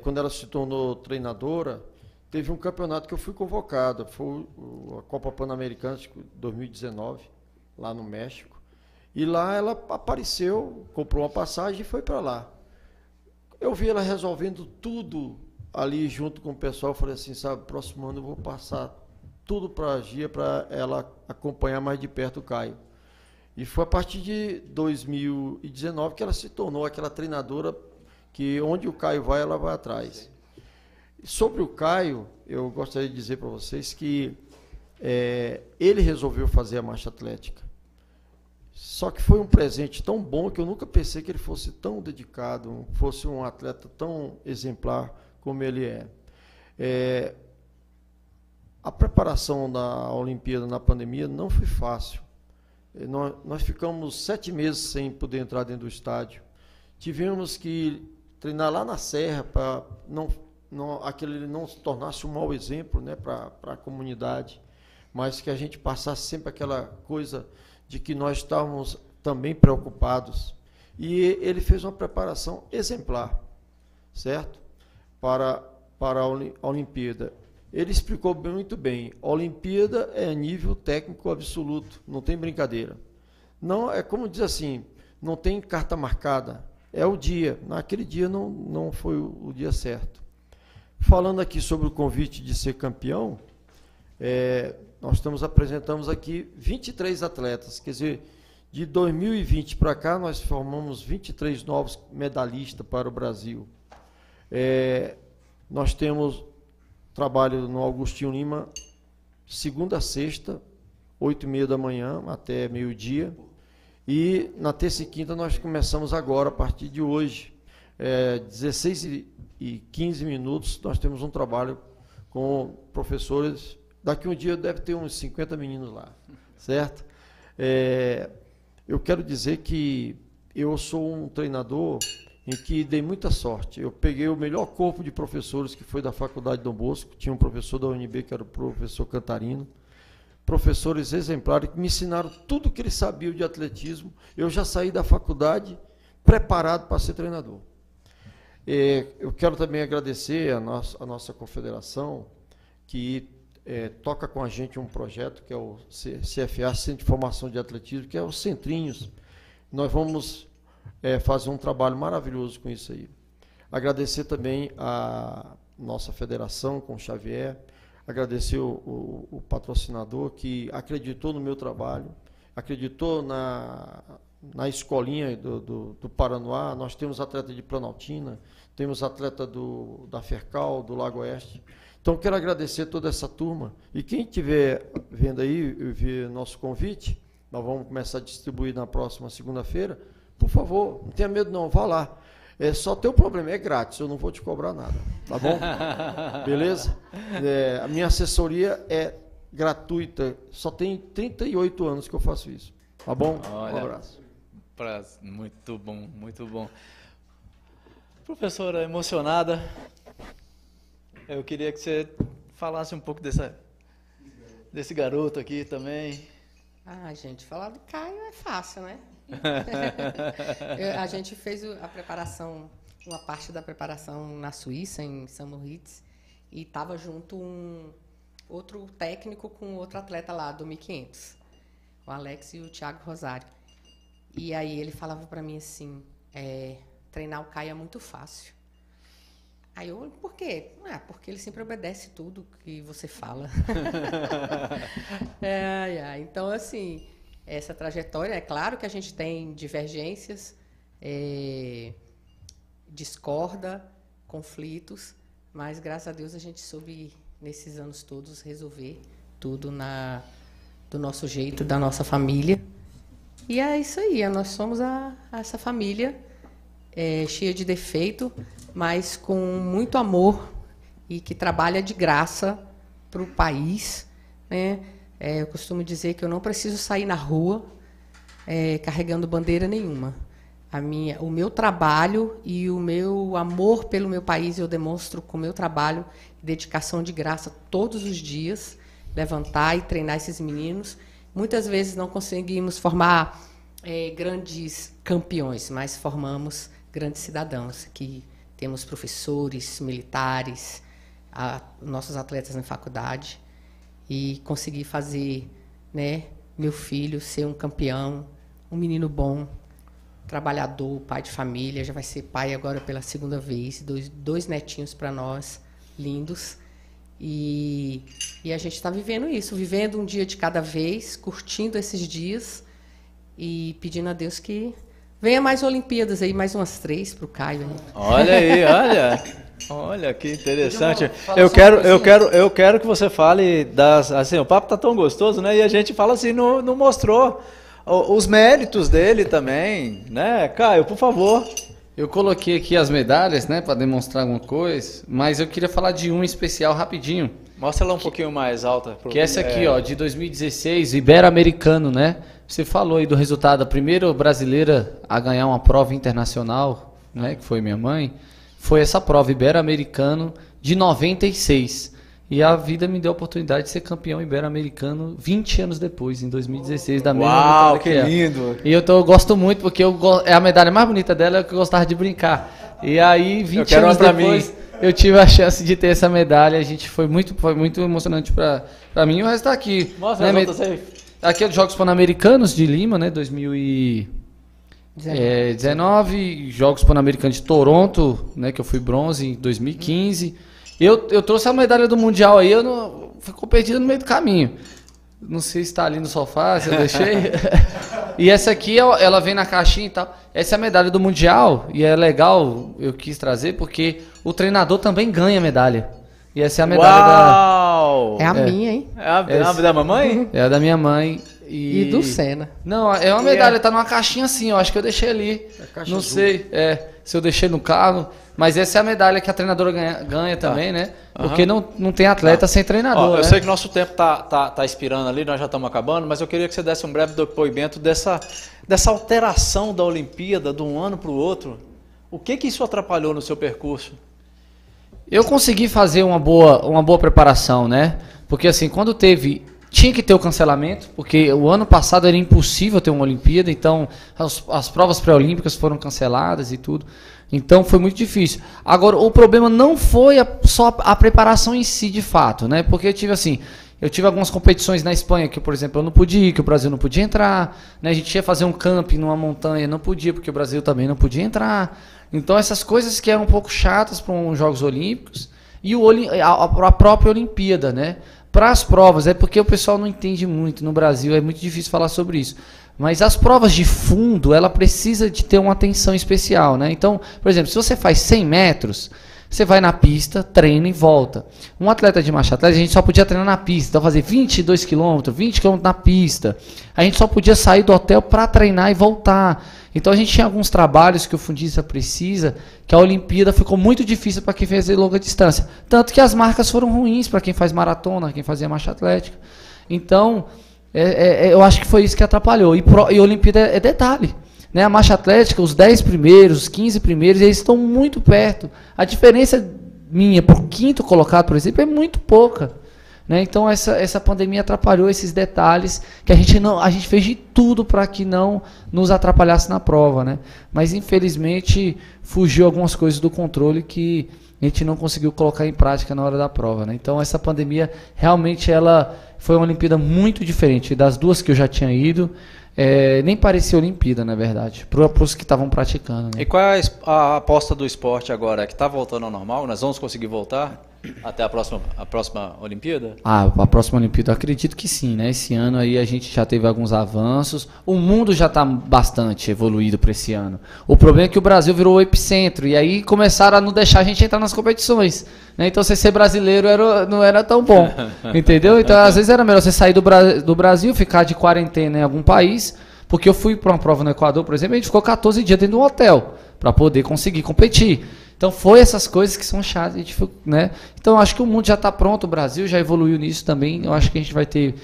quando ela se tornou treinadora, teve um campeonato que eu fui convocado, foi a Copa Pan-Americana de 2019, lá no México. E lá ela apareceu, comprou uma passagem e foi para lá. Eu vi ela resolvendo tudo ali junto com o pessoal. Eu falei assim, sabe, próximo ano eu vou passar tudo para a Gia, para ela acompanhar mais de perto o Caio. E foi a partir de 2019 que ela se tornou aquela treinadora que onde o Caio vai, ela vai atrás. Sobre o Caio, eu gostaria de dizer para vocês que ele resolveu fazer a marcha atlética. Só que foi um presente tão bom que eu nunca pensei que ele fosse tão dedicado, fosse um atleta tão exemplar como ele é. A preparação da Olimpíada na pandemia não foi fácil. Nós ficamos 7 meses sem poder entrar dentro do estádio. Tivemos que treinar lá na Serra para aquele não se tornasse um mau exemplo, né, para a comunidade, mas que a gente passasse sempre aquela coisa de que nós estávamos também preocupados. E ele fez uma preparação exemplar, certo? Para a Olimpíada. Ele explicou muito bem, a Olimpíada é nível técnico absoluto, não tem brincadeira. Não, é como diz assim, não tem carta marcada, é o dia, naquele dia não foi o dia certo. Falando aqui sobre o convite de ser campeão, nós apresentamos aqui 23 atletas, quer dizer, De 2020 para cá, nós formamos 23 novos medalhistas para o Brasil. Nós temos trabalho no Augustinho Lima, segunda a sexta, 8h30 da manhã até meio-dia. E na terça e quinta nós começamos agora, a partir de hoje, 16h15, nós temos um trabalho com professores. Daqui um dia deve ter uns 50 meninos lá, certo? Eu quero dizer que eu sou um treinador em que dei muita sorte. Eu peguei o melhor corpo de professores que foi da Faculdade Dom Bosco, tinha um professor da UNB que era o professor Cantarino, professores exemplares que me ensinaram tudo que eles sabiam de atletismo. Eu já saí da faculdade preparado para ser treinador. Eu quero também agradecer a nossa confederação, que toca com a gente um projeto que é o CFA, Centro de Formação de Atletismo, que é os Centrinhos. Nós vamos fazer um trabalho maravilhoso com isso aí. Agradecer também a nossa federação com o Xavier, agradecer o patrocinador que acreditou no meu trabalho, acreditou na escolinha do Paranoá. Nós temos atleta de Planaltina, temos atleta da Fercal, do Lago Oeste. Então, quero agradecer toda essa turma. E quem estiver vendo aí, ver nosso convite, nós vamos começar a distribuir na próxima segunda-feira. Por favor, não tenha medo não, vá lá. Só tem um problema, é grátis, eu não vou te cobrar nada, tá bom? Beleza? A minha assessoria é gratuita, só tem 38 anos que eu faço isso, tá bom? Olha, um abraço. Muito bom, muito bom. Professora, emocionada, eu queria que você falasse um pouco desse garoto aqui também. Gente, falar do Caio é fácil, né? A gente fez a preparação, uma parte da preparação na Suíça, em São Moritz, e estava junto outro técnico com outro atleta lá do 1500, o Alex e o Thiago Rosário. E aí ele falava para mim assim, treinar o Caio é muito fácil. Aí eu, por quê? Porque ele sempre obedece tudo que você fala. Então, assim, essa trajetória, é claro que a gente tem divergências, discorda, conflitos, mas, graças a Deus, a gente soube, nesses anos todos, resolver tudo do nosso jeito, da nossa família. E é isso aí, nós somos essa família cheia de defeito, mas com muito amor e que trabalha de graça para o país, né? Eu costumo dizer que eu não preciso sair na rua carregando bandeira nenhuma. O meu trabalho e o meu amor pelo meu país eu demonstro com o meu trabalho, dedicação de graça todos os dias, levantar e treinar esses meninos. Muitas vezes não conseguimos formar grandes campeões, mas formamos grandes cidadãos, que temos professores, militares, nossos atletas na faculdade, e conseguir fazer, né, meu filho ser um campeão, um menino bom, trabalhador, pai de família, já vai ser pai agora pela segunda vez, dois netinhos para nós, lindos. E a gente está vivendo isso, vivendo um dia de cada vez, curtindo esses dias e pedindo a Deus que venha mais Olimpíadas aí, mais umas 3 para o Caio. Olha aí, olha que interessante. Eu quero que você fale assim, o papo tá tão gostoso, né? E a gente fala assim, não mostrou os méritos dele também, né? Caio, por favor. Eu coloquei aqui as medalhas, né, para demonstrar alguma coisa, mas eu queria falar de um especial rapidinho. Mostra ela um pouquinho mais alta. Que essa aqui, ó, de 2016, Ibero-Americano, né? Você falou aí do resultado, a primeira brasileira a ganhar uma prova internacional, né, que foi minha mãe, foi essa prova Ibero-Americano de 96. E a vida me deu a oportunidade de ser campeão ibero-americano 20 anos depois, em 2016, da mesma Uau, que lindo! E eu gosto muito, porque é a medalha mais bonita dela, é que eu gostava de brincar. E aí, 20 anos depois, eu tive a chance de ter essa medalha. A gente foi muito emocionante pra mim. E o resto tá aqui. Mostra as outras aí. Aqui é os Jogos Pan-Americanos de Lima, né, 2019. Jogos Pan-Americanos de Toronto, né, que eu fui bronze em 2015. Eu trouxe a medalha do Mundial aí, ficou perdido no meio do caminho. Não sei se está ali no sofá, se eu deixei. E essa aqui, ela vem na caixinha e tal. Essa é a medalha do Mundial. E é legal, eu quis trazer, porque o treinador também ganha medalha. E essa é a medalha Uau! É a minha, hein? É a da mamãe? É a da minha mãe. E do Senna. Não, é uma medalha, tá numa caixinha assim, eu acho que eu deixei ali. Não sei, se eu deixei no carro. Mas essa é a medalha que a treinadora ganha também, né? Porque não tem atleta sem treinador. Ó, eu né? sei que nosso tempo tá expirando ali, nós já estamos acabando, mas eu queria que você desse um breve depoimento dessa alteração da Olimpíada de um ano para o outro. O que isso atrapalhou no seu percurso? Eu consegui fazer uma boa preparação, né? Porque assim, quando tinha que ter o cancelamento, porque o ano passado era impossível ter uma Olimpíada, então as provas pré-olímpicas foram canceladas e tudo. Então foi muito difícil. Agora, o problema não foi só a preparação em si, de fato, né? Porque eu tive algumas competições na Espanha que, por exemplo, eu não podia ir, que o Brasil não podia entrar, né? A gente ia fazer um camping numa montanha, não podia, porque o Brasil também não podia entrar. Então essas coisas que eram um pouco chatas para os Jogos Olímpicos e a própria Olimpíada, né? Para as provas, é porque o pessoal não entende muito no Brasil, é muito difícil falar sobre isso. Mas as provas de fundo, ela precisa de ter uma atenção especial, né? Então, por exemplo, se você faz 100 metros, você vai na pista, treina e volta. Um atleta de marcha atlética, a gente só podia treinar na pista, então fazer 22 km, 20 km na pista. A gente só podia sair do hotel para treinar e voltar. Então a gente tinha alguns trabalhos que o fundista precisa, que a Olimpíada ficou muito difícil para quem fez longa distância. Tanto que as marcas foram ruins para quem faz maratona, quem fazia marcha atlética. Então, eu acho que foi isso que atrapalhou. E a Olimpíada é detalhe. Né? A marcha atlética, os 10 primeiros, os 15 primeiros, eles estão muito perto. A diferença minha para o quinto colocado, por exemplo, é muito pouca. Né? Então essa pandemia atrapalhou esses detalhes que a gente fez de tudo para que não nos atrapalhasse na prova, né? Mas infelizmente fugiu algumas coisas do controle que a gente não conseguiu colocar em prática na hora da prova, né? Então essa pandemia realmente ela foi uma Olimpíada muito diferente das duas que eu já tinha ido. Nem parecia Olimpíada, na verdade, para os que estavam praticando. Né? E qual é a aposta do esporte agora? Que está voltando ao normal? Nós vamos conseguir voltar até a próxima Olimpíada? A próxima Olimpíada eu acredito que sim, né? Esse ano aí a gente já teve alguns avanços. O mundo já está bastante evoluído para esse ano. O problema é que o Brasil virou o epicentro e aí começaram a não deixar a gente entrar nas competições. Né? Então você ser brasileiro não era tão bom, entendeu? Então às vezes era melhor você sair do Brasil, ficar de quarentena em algum país, porque eu fui para uma prova no Equador, por exemplo, a gente ficou 14 dias dentro de um hotel para poder conseguir competir. Então foi essas coisas que são chatas, né? Então acho que o mundo já está pronto, o Brasil já evoluiu nisso também. Eu acho que a gente vai ter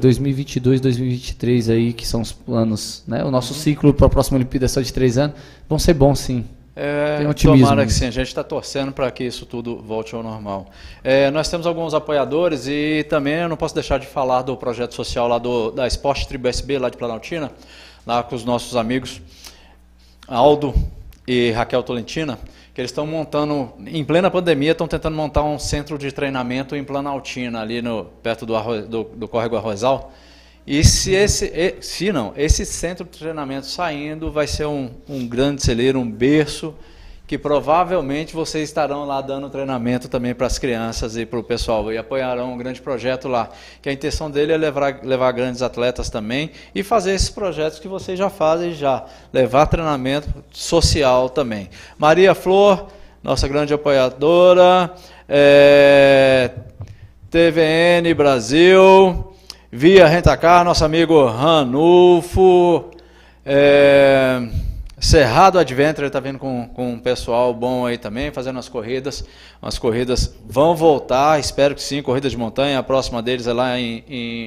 2022, 2023 aí, que são os planos, né? O nosso ciclo para a próxima Olimpíada é só de 3 anos, vão ser bons sim. Tem otimismo. Tomara que sim, a gente está torcendo para que isso tudo volte ao normal. Nós temos alguns apoiadores e também eu não posso deixar de falar do projeto social lá da Esporte Tribo SB, lá de Planaltina, lá com os nossos amigos Aldo e Raquel Tolentina, que eles estão montando, em plena pandemia, estão tentando montar um centro de treinamento em Planaltina, ali perto do Córrego Arrozal. E esse centro de treinamento saindo, vai ser um grande celeiro, um berço, que provavelmente vocês estarão lá dando treinamento também para as crianças e para o pessoal, e apoiarão um grande projeto lá, que a intenção dele é levar grandes atletas também, e fazer esses projetos que vocês já fazem, levar treinamento social também. Maria Flor, nossa grande apoiadora, TVN Brasil, Via Rentacar, nosso amigo Ranulfo, Cerrado Adventure está vindo com um pessoal bom aí também, fazendo as corridas. As corridas vão voltar, espero que sim, corrida de montanha. A próxima deles é lá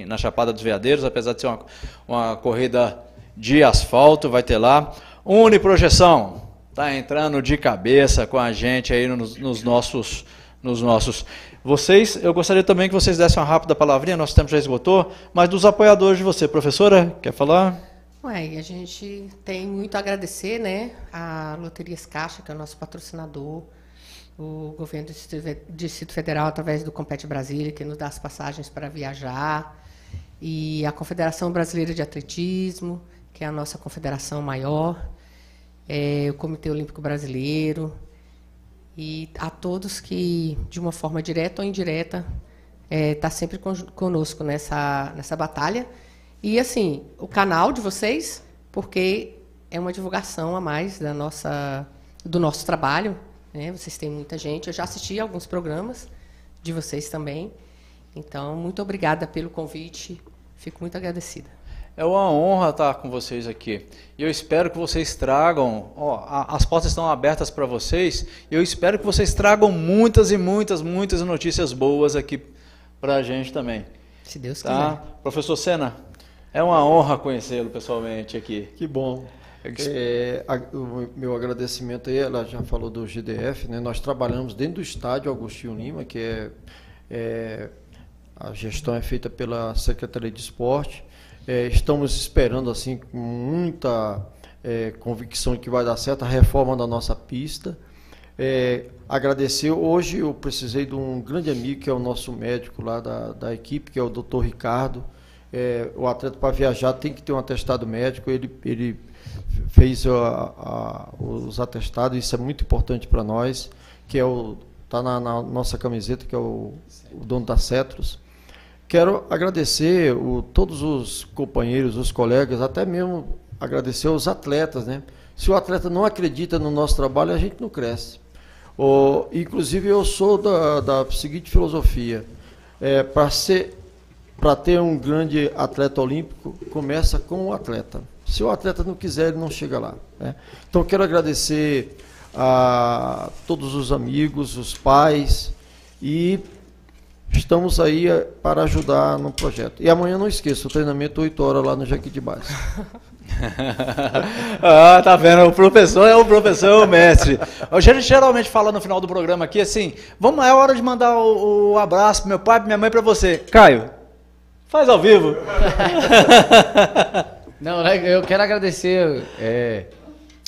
na Chapada dos Veadeiros, apesar de ser uma corrida de asfalto, vai ter lá. Uniprojeção está entrando de cabeça com a gente aí nos nossos. Eu gostaria também que vocês dessem uma rápida palavrinha, nosso tempo já esgotou, mas dos apoiadores de você. Professora, quer falar? A gente tem muito a agradecer, né, a Loterias Caixa, que é o nosso patrocinador, o governo do Distrito Federal, através do Compete Brasília, que nos dá as passagens para viajar, e a Confederação Brasileira de Atletismo, que é a nossa confederação maior, o Comitê Olímpico Brasileiro, e a todos que, de uma forma direta ou indireta, está sempre conosco nessa batalha. E assim, o canal de vocês, porque é uma divulgação a mais do nosso trabalho, né? Vocês têm muita gente. Eu já assisti a alguns programas de vocês também. Então, muito obrigada pelo convite. Fico muito agradecida. É uma honra estar com vocês aqui. E eu espero que vocês tragam, as portas estão abertas para vocês, e eu espero que vocês tragam muitas e muitas notícias boas aqui para a gente também. Se Deus tá? quiser. Professor Sena, é uma honra conhecê-lo pessoalmente aqui. Que bom. O meu agradecimento aí, ela já falou do GDF, né? Nós trabalhamos dentro do estádio Agostinho Lima, que a gestão é feita pela Secretaria de Esporte. Estamos esperando assim com muita convicção que vai dar certo a reforma da nossa pista. Agradecer, hoje eu precisei de um grande amigo que é o nosso médico lá da equipe, que é o Dr. Ricardo. O atleta para viajar tem que ter um atestado médico, ele fez os atestados, isso é muito importante para nós, que está na nossa camiseta, que é o dono da Cetros. Quero agradecer todos os companheiros, os colegas, até mesmo agradecer aos atletas, né? Se o atleta não acredita no nosso trabalho, a gente não cresce. Inclusive, eu sou da seguinte filosofia: para ter um grande atleta olímpico, começa com o atleta. Se o atleta não quiser, ele não chega lá, né? Então, quero agradecer a todos os amigos, os pais, e estamos aí para ajudar no projeto. E amanhã não esqueça, o treinamento 8 horas lá no Jequitibás. Tá vendo? O professor é o mestre. A gente geralmente fala no final do programa aqui assim: é hora de mandar o abraço pro meu pai, pra minha mãe, para você. Caio, faz ao vivo. Não, eu quero agradecer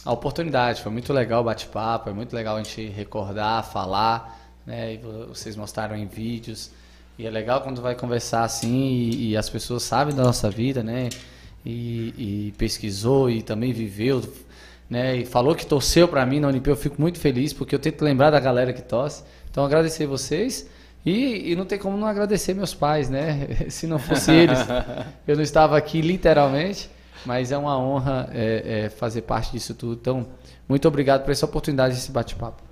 a oportunidade. Foi muito legal o bate-papo, é muito legal a gente recordar, falar, né? E vocês mostraram em vídeos. E é legal quando vai conversar assim e as pessoas sabem da nossa vida, né? E pesquisou e também viveu, né? E falou que torceu para mim na Olimpíada. Eu fico muito feliz porque eu tento lembrar da galera que torce. Então, agradecer vocês. E não tem como não agradecer meus pais, né? Se não fosse eles, eu não estava aqui literalmente. Mas é uma honra fazer parte disso tudo. Então, muito obrigado por essa oportunidade, esse bate-papo.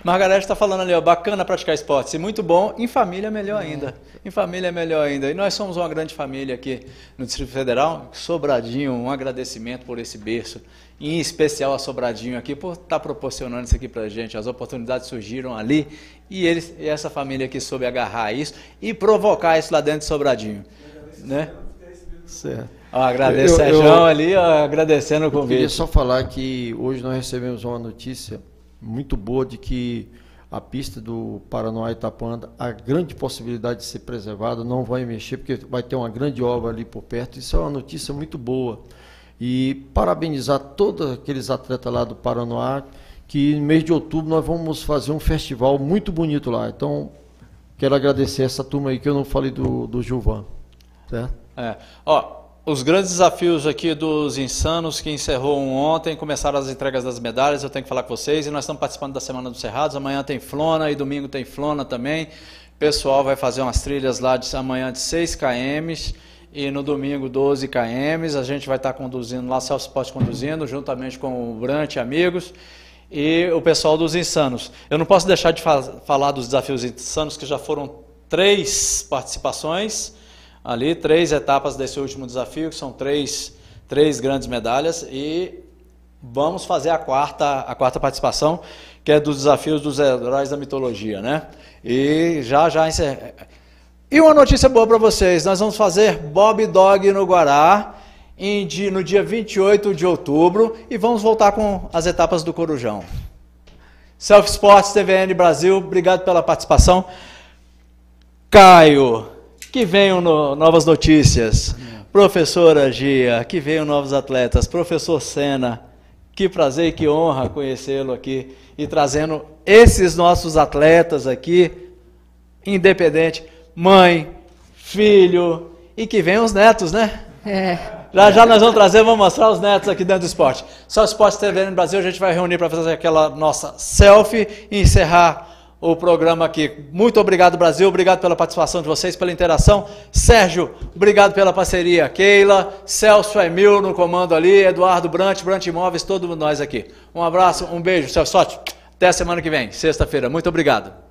Margarete está falando ali, bacana praticar esportes, e muito bom. Em família é melhor ainda. Em família é melhor ainda. E nós somos uma grande família aqui no Distrito Federal. Sobradinho, um agradecimento por esse berço. Em especial a Sobradinho aqui, por estar proporcionando isso aqui para a gente. As oportunidades surgiram ali e essa família aqui soube agarrar isso e provocar isso lá dentro de Sobradinho. Né? Certo. Agradeço o Sérgio ali, agradecendo o convite. Eu queria só falar que hoje nós recebemos uma notícia muito boa de que a pista do Paranoá Itapuã, a grande possibilidade de ser preservada, não vai mexer, porque vai ter uma grande obra ali por perto. Isso é uma notícia muito boa. E parabenizar todos aqueles atletas lá do Paranoá, que no mês de outubro nós vamos fazer um festival muito bonito lá. Então, quero agradecer essa turma aí que eu não falei do Gilvan. Certo? Os grandes desafios aqui dos Insanos, que encerrou ontem, começaram as entregas das medalhas, eu tenho que falar com vocês, e nós estamos participando da Semana dos Cerrados, amanhã tem Flona e domingo tem Flona também. O pessoal vai fazer umas trilhas lá amanhã de 6 km e no domingo 12 km, a gente vai estar conduzindo lá, Self Sport conduzindo, juntamente com o Brant e amigos, e o pessoal dos Insanos. Eu não posso deixar de falar dos desafios Insanos, que já foram 3 participações, ali, 3 etapas desse último desafio, que são três grandes medalhas, e vamos fazer a quarta participação, que é dos desafios dos heróis da mitologia, né? E já encerrei. E uma notícia boa para vocês, nós vamos fazer Bob Dog no Guará, no dia 28 de outubro, e vamos voltar com as etapas do Corujão. Self Sports TVN Brasil, obrigado pela participação. Caio, que venham novas notícias. Professora Gia, que venham novos atletas. Professor Sena, que prazer e que honra conhecê-lo aqui e trazendo esses nossos atletas aqui, independente, mãe, filho, e que venham os netos, né? Já nós vamos vamos mostrar os netos aqui dentro do esporte. Só o Esporte TV no Brasil, a gente vai reunir para fazer aquela nossa selfie e encerrar o programa aqui. Muito obrigado, Brasil, obrigado pela participação de vocês, pela interação. Sérgio, obrigado pela parceria. Keila, Celso Emil no comando ali, Eduardo Brant, Brant Imóveis, todo nós aqui. Um abraço, um beijo, Celso. Até a semana que vem, sexta-feira. Muito obrigado.